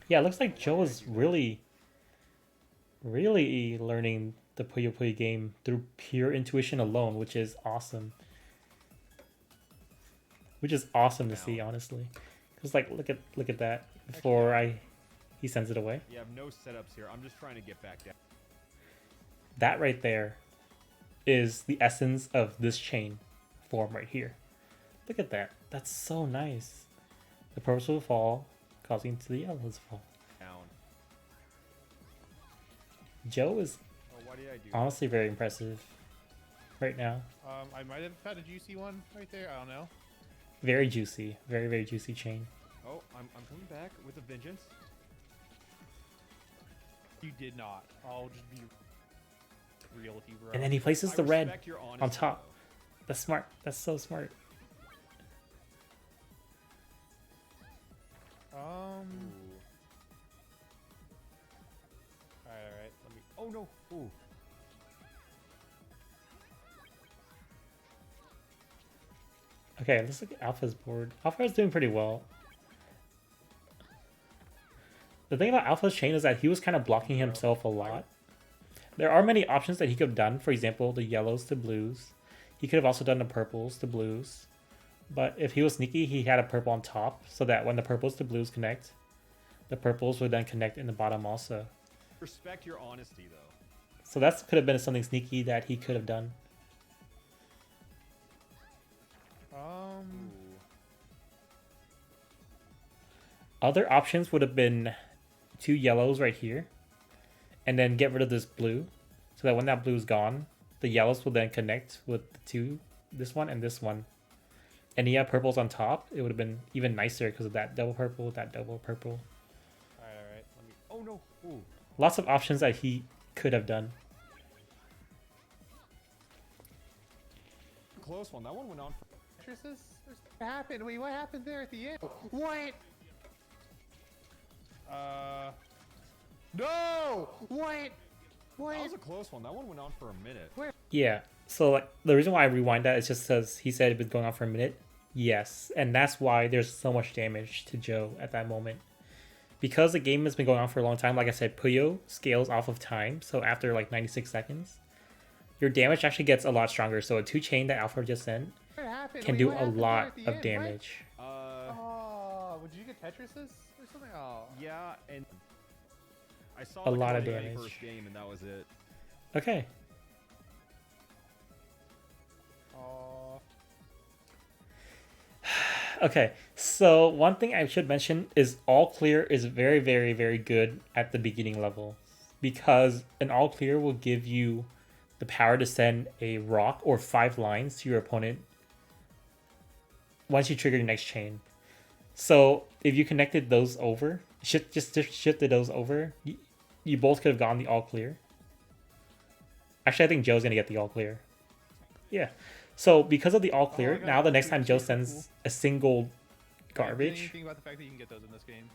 Yeah, it looks like Joe is really, really learning the Puyo Puyo game through pure intuition alone, which is awesome. Which is awesome to see, honestly. Because like, look at that before he sends it away. You have no setups here. I'm just trying to get back down. That right there is the essence of this chain form right here. Look at that. That's so nice. The purples will fall, causing to the yellows to fall. Down. Joe is Oh, why did I do honestly very impressive right now. I might have had a juicy one right there. I don't know. Very juicy. Very, very juicy chain. that? Oh, I'm coming back with a vengeance. You did not. I'll just be real with you, bro. And then he places I the red respect your on honesty, top. though. That's smart. That's so smart. Ooh. Alright. Let me. Oh no. Ooh. Okay, let's look at Alpha's board. Alpha's doing pretty well. The thing about Alpha's chain is that he was kind of blocking himself a lot. There are many options that he could have done. For example, the yellows to blues. He could have also done the purples to blues. But if he was sneaky, he had a purple on top, so that when the purples to blues connect, the purples would then connect in the bottom also. Respect your honesty, though. So that could have been something sneaky that he could have done. Ooh. Other options would have been 2 yellows right here, and then get rid of this blue, so that when that blue is gone, the yellows will then connect with the 2, this one and this one. And he had purples on top. It would have been even nicer because of that double purple, that double purple. Alright. Let me. Oh no. Ooh. Lots of options that he could have done. Close one. That one went on for. What happened? Wait, what happened there at the end? What? No! What? What? That was a close one. That one went on for a minute. Yeah. So like the reason why I rewind that is just because he said it was going on for a minute, Yes, and that's why there's so much damage to Joe at that moment. Because the game has been going on for a long time, like I said, Puyo scales off of time, so after like 96 seconds, your damage actually gets a lot stronger. So a 2-chain that Alpha just sent What happened? can Wait, do what a happened there lot at the of end? damage. Oh, would you get Tetris's or something? Oh. Yeah, and I saw A like, lot of the damage. first game, and that was it. Okay. Oh. Okay, so one thing I should mention is all clear is very, very, very good at the beginning level because an all clear will give you the power to send a rock or 5 lines to your opponent once you trigger your next chain. So if you connected those over, just shifted those over, you both could have gotten the all clear. Actually, I think Joe's gonna get the all clear. Yeah. So because of the all clear, I got now the all next clear time Joe too, sends cool. a single I didn't garbage, even think about the fact that you can get those in this game.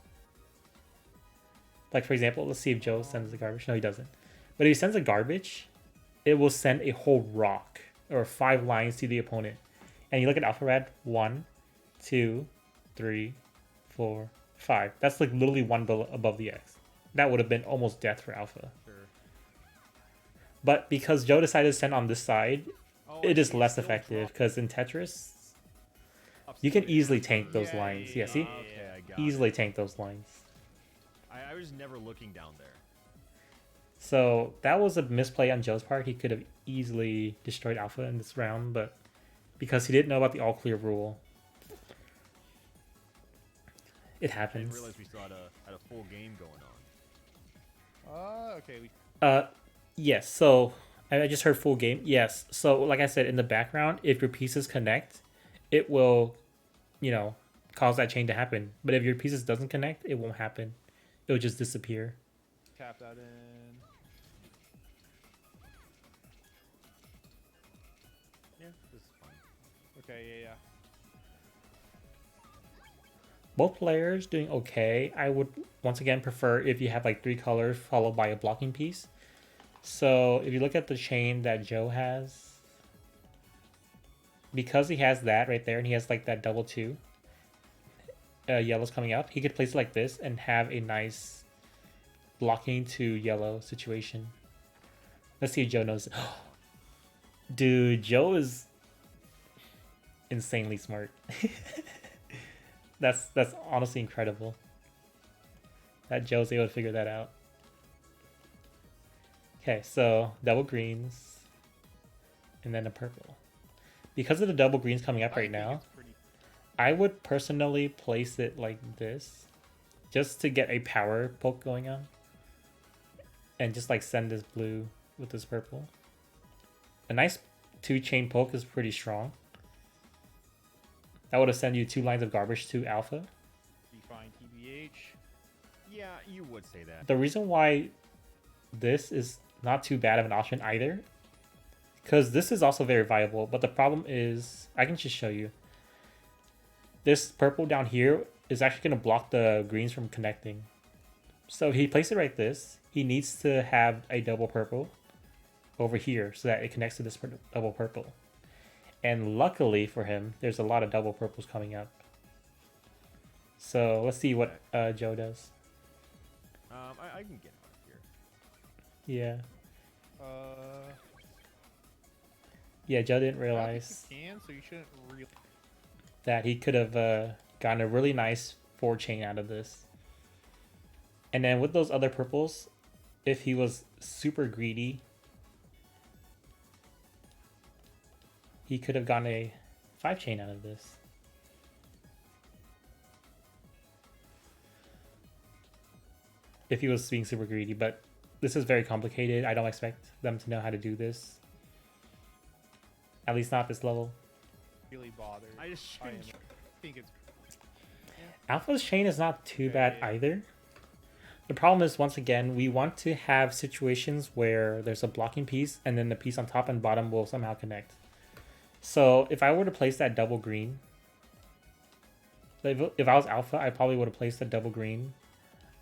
like for example, let's see if Joe sends the garbage. No, he doesn't. But if he sends a garbage, it will send a whole rock or 5 lines to the opponent. And you look at Apharad, 1, 2, 3, 4, 5. That's like literally one above the X. That would have been almost death for Alpha. Sure. But because Joe decided to send on this side, Oh, it I is see, less still effective dropped because in Tetris, up you can still easily dropped. tank those Yeah, lines. yeah, Yeah, see? Okay, I got Easily it. tank those lines. I was never looking down there. So that was a misplay on Joe's part. He could have easily destroyed Alpha in this round, but because he didn't know about the all clear rule, it I didn't happens. realize we still had a full game going on. Okay. Yes, so I just heard full game. Yes, so like I said, in the background, if your pieces connect, it will, cause that chain to happen. But if your pieces doesn't connect, it won't happen. It will just disappear. Tap that in. Yeah, this is fun. Okay, yeah. Both players doing okay. I would once again prefer if you have like 3 colors followed by a blocking piece. So if you look at the chain that Joe has, because he has that right there and he has like that double 2 yellows coming up, he could place it like this and have a nice blocking to yellow situation. Let's see if Joe knows. Dude, Joe is insanely smart. That's honestly incredible that Joe's able to figure that out. Okay, so double greens and then a purple. Because of the double greens coming up I right think now, it's pretty- I would personally place it like this just to get a power poke going on. And just like send this blue with this purple. A nice 2-chain poke is pretty strong. That would have sent you 2 lines of garbage to Alpha. Be fine, TBH. Yeah, you would say that. The reason why this is not too bad of an option either, because this is also very viable, but the problem is, I can just show you. This purple down here is actually going to block the greens from connecting. So if he places it like this, he needs to have a double purple over here so that it connects to this double purple. And luckily for him, there's a lot of double purples coming up. So let's see what Joe does. I can get out of here. Yeah. Uh, Yeah, Joe didn't I don't realize think you can, so you shouldn't really. that he could have gotten a really nice 4-chain out of this. And then with those other purples, if he was super greedy, he could have gotten a 5-chain out of this. If he was being super greedy, but this is very complicated. I don't expect them to know how to do this. At least not this level. Really bothered. I just I shouldn't. think it's Alpha's chain is not too bad Okay. either. The problem is, once again, we want to have situations where there's a blocking piece and then the piece on top and bottom will somehow connect. So if I were to place that double green, if I was Alpha, I probably would have placed the double green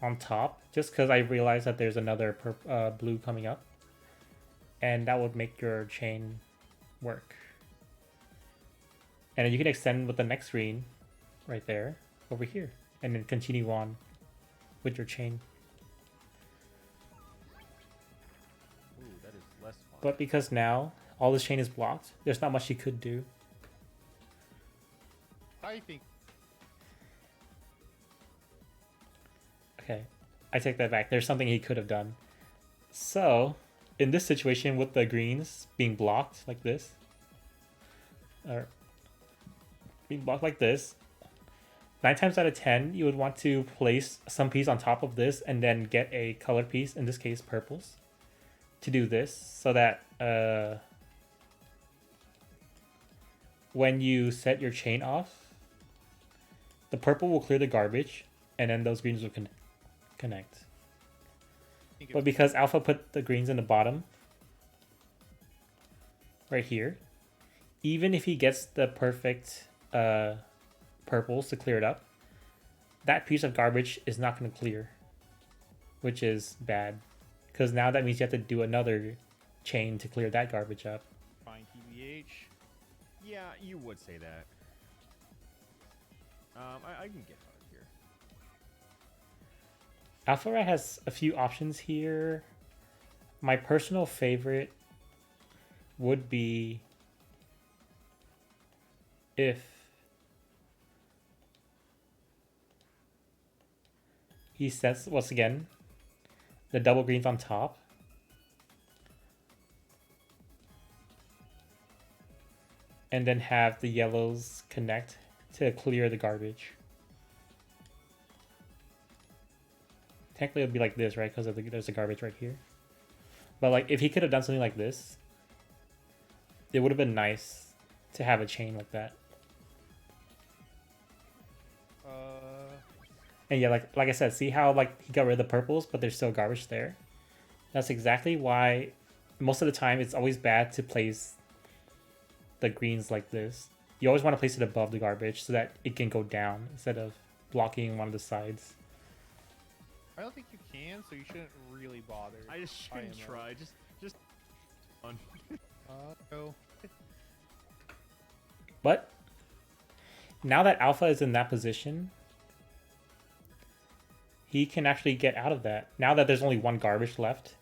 on top just because I realized that there's another blue coming up. And that would make your chain work. And then you can extend with the next green right there over here. And then continue on with your chain. Ooh, that is less fun. But because now all this chain is blocked, there's not much he could do. I think. Okay, I take that back. There's something he could have done. So, in this situation with the greens being blocked like this, or being blocked like this, 9 times out of 10, you would want to place some piece on top of this and then get a color piece, in this case purples, to do this so that when you set your chain off, the purple will clear the garbage and then those greens will connect. But because Alpha put the greens in the bottom, right here, even if he gets the perfect purples to clear it up, that piece of garbage is not going to clear, which is bad. Because now that means you have to do another chain to clear that garbage up. Fine, TBH. Yeah, you would say that. I can get out of here. Apharad has a few options here. My personal favorite would be if he sets, once again, the double greens on top. And then have the yellows connect to clear the garbage. Technically, it would be like this, right? Because there's a garbage right here. But like, if he could have done something like this, it would have been nice to have a chain like that. And yeah, like I said, see how like he got rid of the purples, but there's still garbage there? That's exactly why most of the time it's always bad to place the greens like this. You always want to place it above the garbage so that it can go down instead of blocking one of the sides. I don't think you can, so you shouldn't really bother. I just shouldn't try. Just on. Go. But now that Alpha is in that position, he can actually get out of that. Now that there's only one garbage left.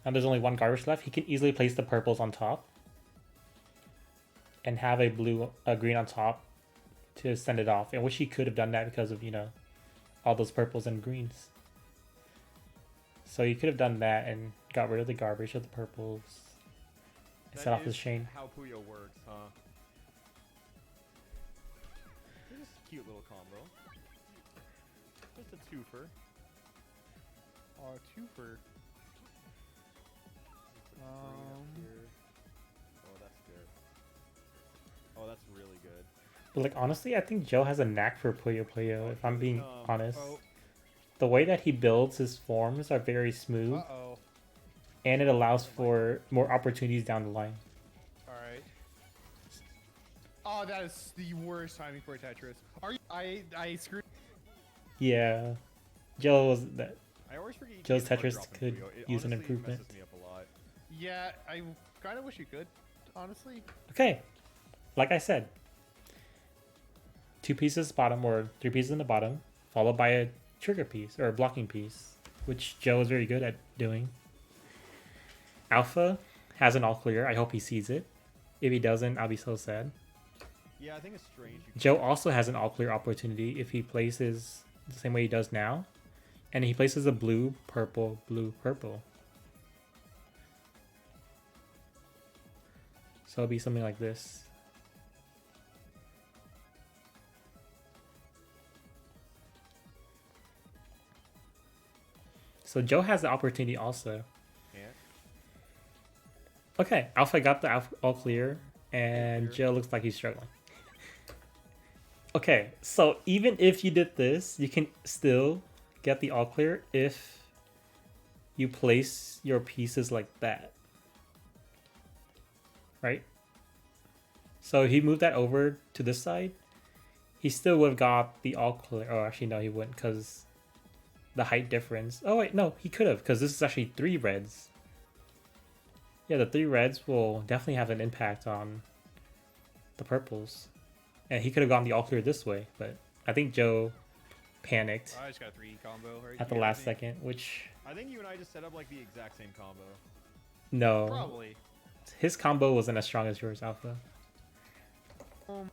Now there's only one garbage left. He can easily place the purples on top. And have a green on top to send it off. I wish he could have done that because of, you know, all those purples and greens. So he could have done that and got rid of the garbage of the purples. And set off his chain. How Puyo works, huh? This is a cute little combo. Just a twofer. Oh, twofer. Oh, that's good. Oh, that's really good. But like honestly, I think Joe has a knack for Puyo, if I'm being honest. Oh. The way that he builds his forms are very smooth. Uh-oh. And it allows for more opportunities down the line. Alright. Oh, that is the worst timing for a Tetris. Are you? I screwed. Yeah. Joe was that. I always forget. Joe's Tetris could use an honestly improvement. messes me up a lot. Yeah, I kind of wish you could, honestly. Okay. Like I said. 2 pieces bottom or 3 pieces in the bottom, followed by a trigger piece or a blocking piece, which Joe is very good at doing. Alpha has an all clear. I hope he sees it. If he doesn't, I'll be so sad. Yeah, I think it's strange. Joe also has an all clear opportunity if he places the same way he does now. And he places a blue, purple, blue, purple. So it'll be something like this. So Joe has the opportunity also. Yeah. Okay, Alpha got the all clear, and Joe looks like he's struggling. Okay, so even if you did this, you can still get the all clear if you place your pieces like that. Right? So he moved that over to this side. He still would have got the all clear. Oh, actually, no, he wouldn't because the height difference. Oh, wait, no, he could have because this is actually 3 reds. Yeah, the 3 reds will definitely have an impact on the purples. And he could have gone the all clear this way, but I think Joe panicked I just got a 3 combo right at the here, I last think. second, which I think you and I just set up like the exact same combo. no. Probably. His combo wasn't as strong as yours, Alpha. Uh,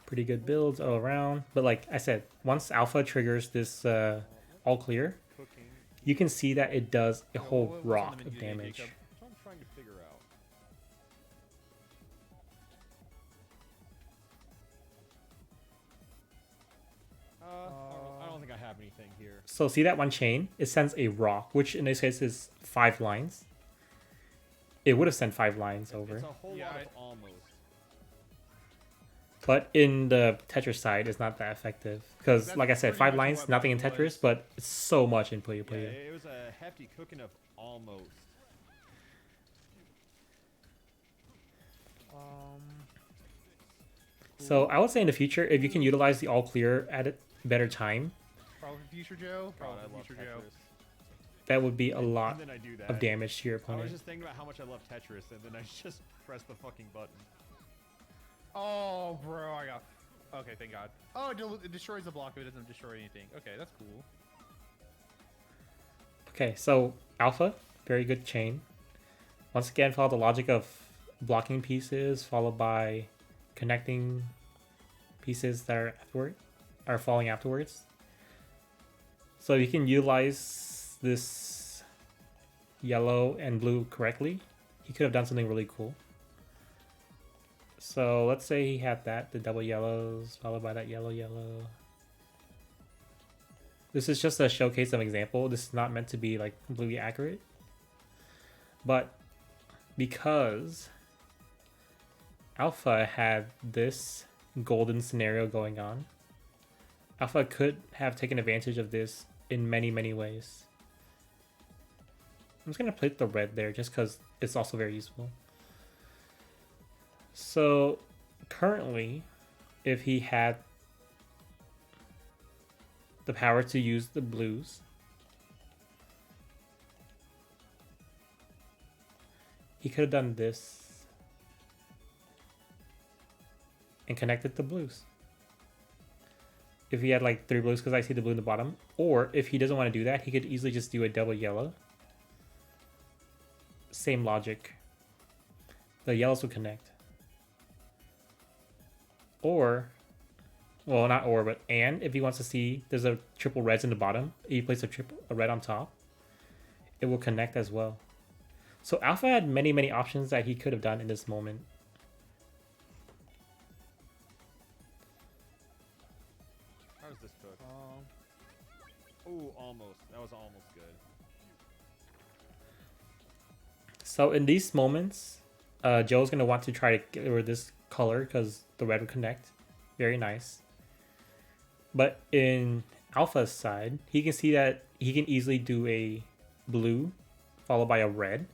Pretty good builds all around. But like I said, once Alpha triggers this all clear, Cooking. you can see that it does a whole what's on the rock menu of today, damage. Jacob? That's what I'm trying to figure out. I don't think I have anything here. So see that one chain? It sends a rock, which in this case is 5 lines. It would have sent 5 lines over. It's a whole Yeah, lot I- of almost. But in the Tetris side, it's not that effective. Because, That's like I said, pretty 5 much lines, what nothing in mine Tetris, was. but it's so much in Puyo Yeah, Puyo. it was a hefty cooking of almost. So I would say in the future, if you can utilize the all clear at a better time, Probably Future Joe. God, I Probably love Future Joe. Tetris. that would be a lot And then I do that. of damage to your I was opponent. just thinking about how much I love Tetris, and then I just press the fucking button. Oh, bro, I got. Okay, thank God. Oh, it destroys the block, but it doesn't destroy anything. Okay, that's cool. Okay, so Alpha, very good chain. Once again, follow the logic of blocking pieces, followed by connecting pieces that are falling afterwards. So you can utilize this yellow and blue correctly. He could have done something really cool. So let's say he had that, the double yellows, followed by that yellow. This is just a showcase of an example. This is not meant to be like completely accurate. But because Alpha had this golden scenario going on, Alpha could have taken advantage of this in many ways. I'm just going to place the red there just because it's also very useful. So currently, if he had the power to use the blues, he could have done this and connected the blues. If he had like 3 blues, because I see the blue in the bottom, or if he doesn't want to do that, he could easily just do a double yellow. Same logic. The yellows would connect. Or, well, not or, but and if he wants to see there's a triple reds in the bottom, he places a red on top, it will connect as well. So Alpha had many options that he could have done in this moment. How does this cook? Ooh, almost. That was almost good. So in these moments, Joe's going to want to try to get rid of this color because the red would connect. Very nice. But in Alpha's side, he can see that he can easily do a blue followed by a red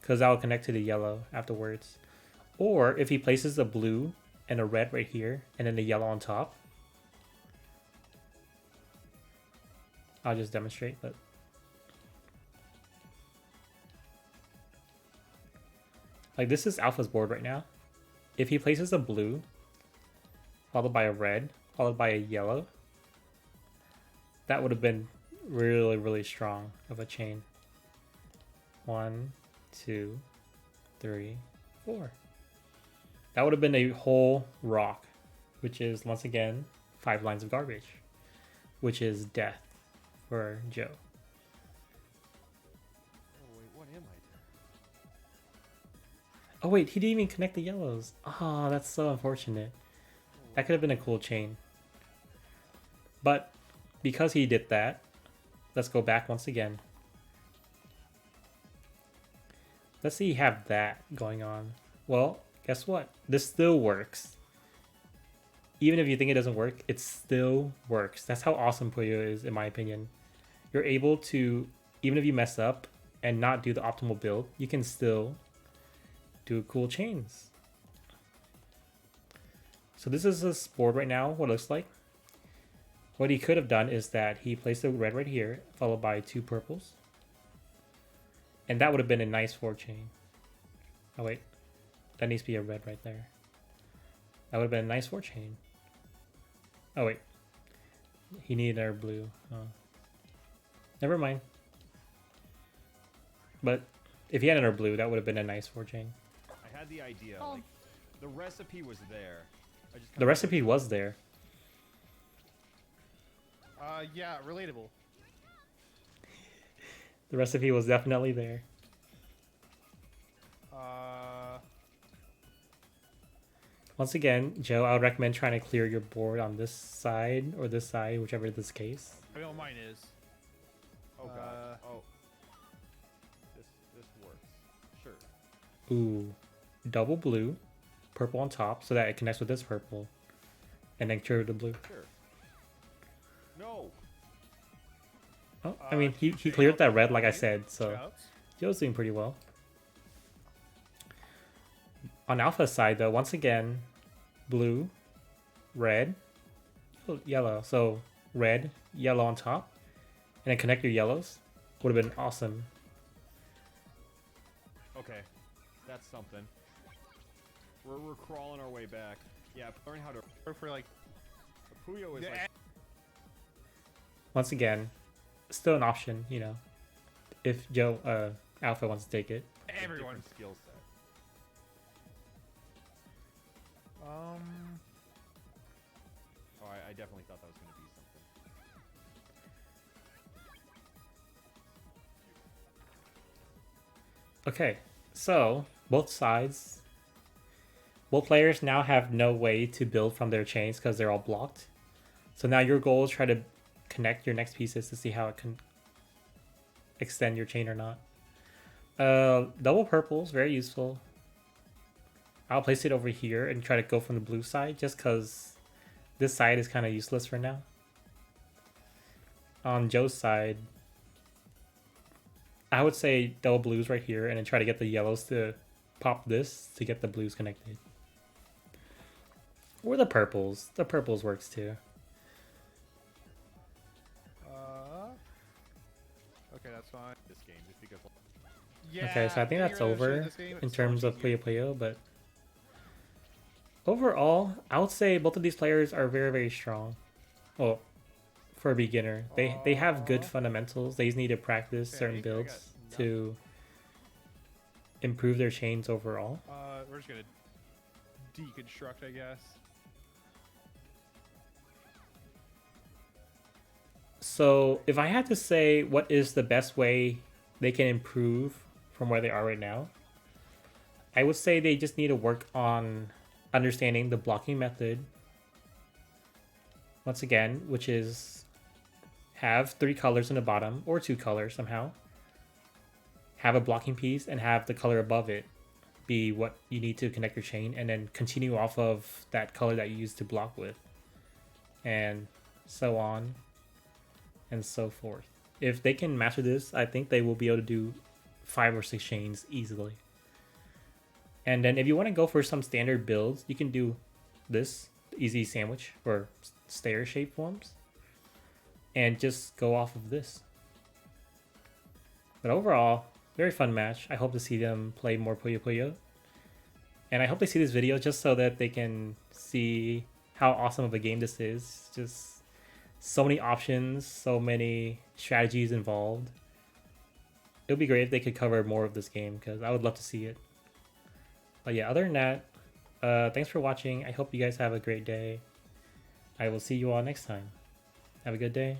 because that will connect to the yellow afterwards. Or if he places a blue and a red right here and then the yellow on top, I'll just demonstrate, but like this is Alpha's board right now. If he places a blue, followed by a red, followed by a yellow, that would have been really strong of a chain. 1, 2, 3, 4. That would have been a whole rock, which is once again 5 lines of garbage, which is death for Joe. Oh wait, what am I doing? Oh wait, he didn't even connect the yellows. Oh, that's so unfortunate. That could have been a cool chain. But because he did that, let's go back once again. Let's see you have that going on. Well, guess what? This still works. Even if you think it doesn't work, it still works. That's how awesome Puyo is, in my opinion. You're able to, even if you mess up and not do the optimal build, you can still do cool chains. So this is his board right now, what it looks like. What he could have done is that he placed a red right here, followed by 2 purples. And that would have been a nice 4-chain. Oh wait, that needs to be a red right there. That would have been a nice 4-chain. Oh wait, he needed our blue. Oh. Never mind. But if he had our blue, that would have been a nice 4-chain. I had the idea. Oh. Like, the recipe was there. I just The recipe was there. Yeah, relatable. The recipe was definitely there. Once again, Joe, I would recommend trying to clear your board on this side or this side, whichever this case. I know what mine is. Oh god. Oh. This works. Sure. Ooh, double blue, purple on top, so that it connects with this purple, and then clear the blue. Sure. No. Oh, I mean, he cleared that red, like I said, so Shouts. Joe's doing pretty well. On Alpha's side, though, once again, blue, red, yellow. So red, yellow on top, and then connect your yellows. Would have been awesome. Okay. That's something. We're crawling our way back. Yeah, learn how to... Or for like... Puyo is Yeah, like... Once again, still an option, you know, if Joe, Alpha wants to take it. a everyone. different skill set. Oh, I definitely thought that was going to be something. Okay, so both sides, both players now have no way to build from their chains because they're all blocked. So now your goal is try to connect your next pieces to see how it can extend your chain or not. Double purples, very useful. I'll place it over here and try to go from the blue side just because this side is kind of useless for now. On Joe's side, I would say double blues right here and then try to get the yellows to pop this to get the blues connected. Or the purples. The purples works too. Okay, that's fine. This game, just because... Yeah. Okay, so I think that's over in terms of Puyo Puyo, but overall, I would say both of these players are very, very strong. Well, for a beginner, they have good fundamentals. They just need to practice certain builds to improve their chains overall. We're just gonna deconstruct, I guess. So if I had to say what is the best way they can improve from where they are right now, I would say they just need to work on understanding the blocking method. Once again, which is have 3 colors in the bottom or 2 colors somehow. Have a blocking piece and have the color above it be what you need to connect your chain, and then continue off of that color that you used to block with. And so on and so forth. If they can master this, I think they will be able to do 5 or 6 chains easily. And then if you want to go for some standard builds, you can do this easy sandwich or stair shape forms and just go off of this. But overall, very fun match. I hope to see them play more Puyo Puyo. And I hope they see this video just so that they can see how awesome of a game this is. Just so many options, so many strategies involved. It would be great if they could cover more of this game because I would love to see it. But yeah, other than that, thanks for watching. I hope you guys have a great day. I will see you all next time. Have a good day.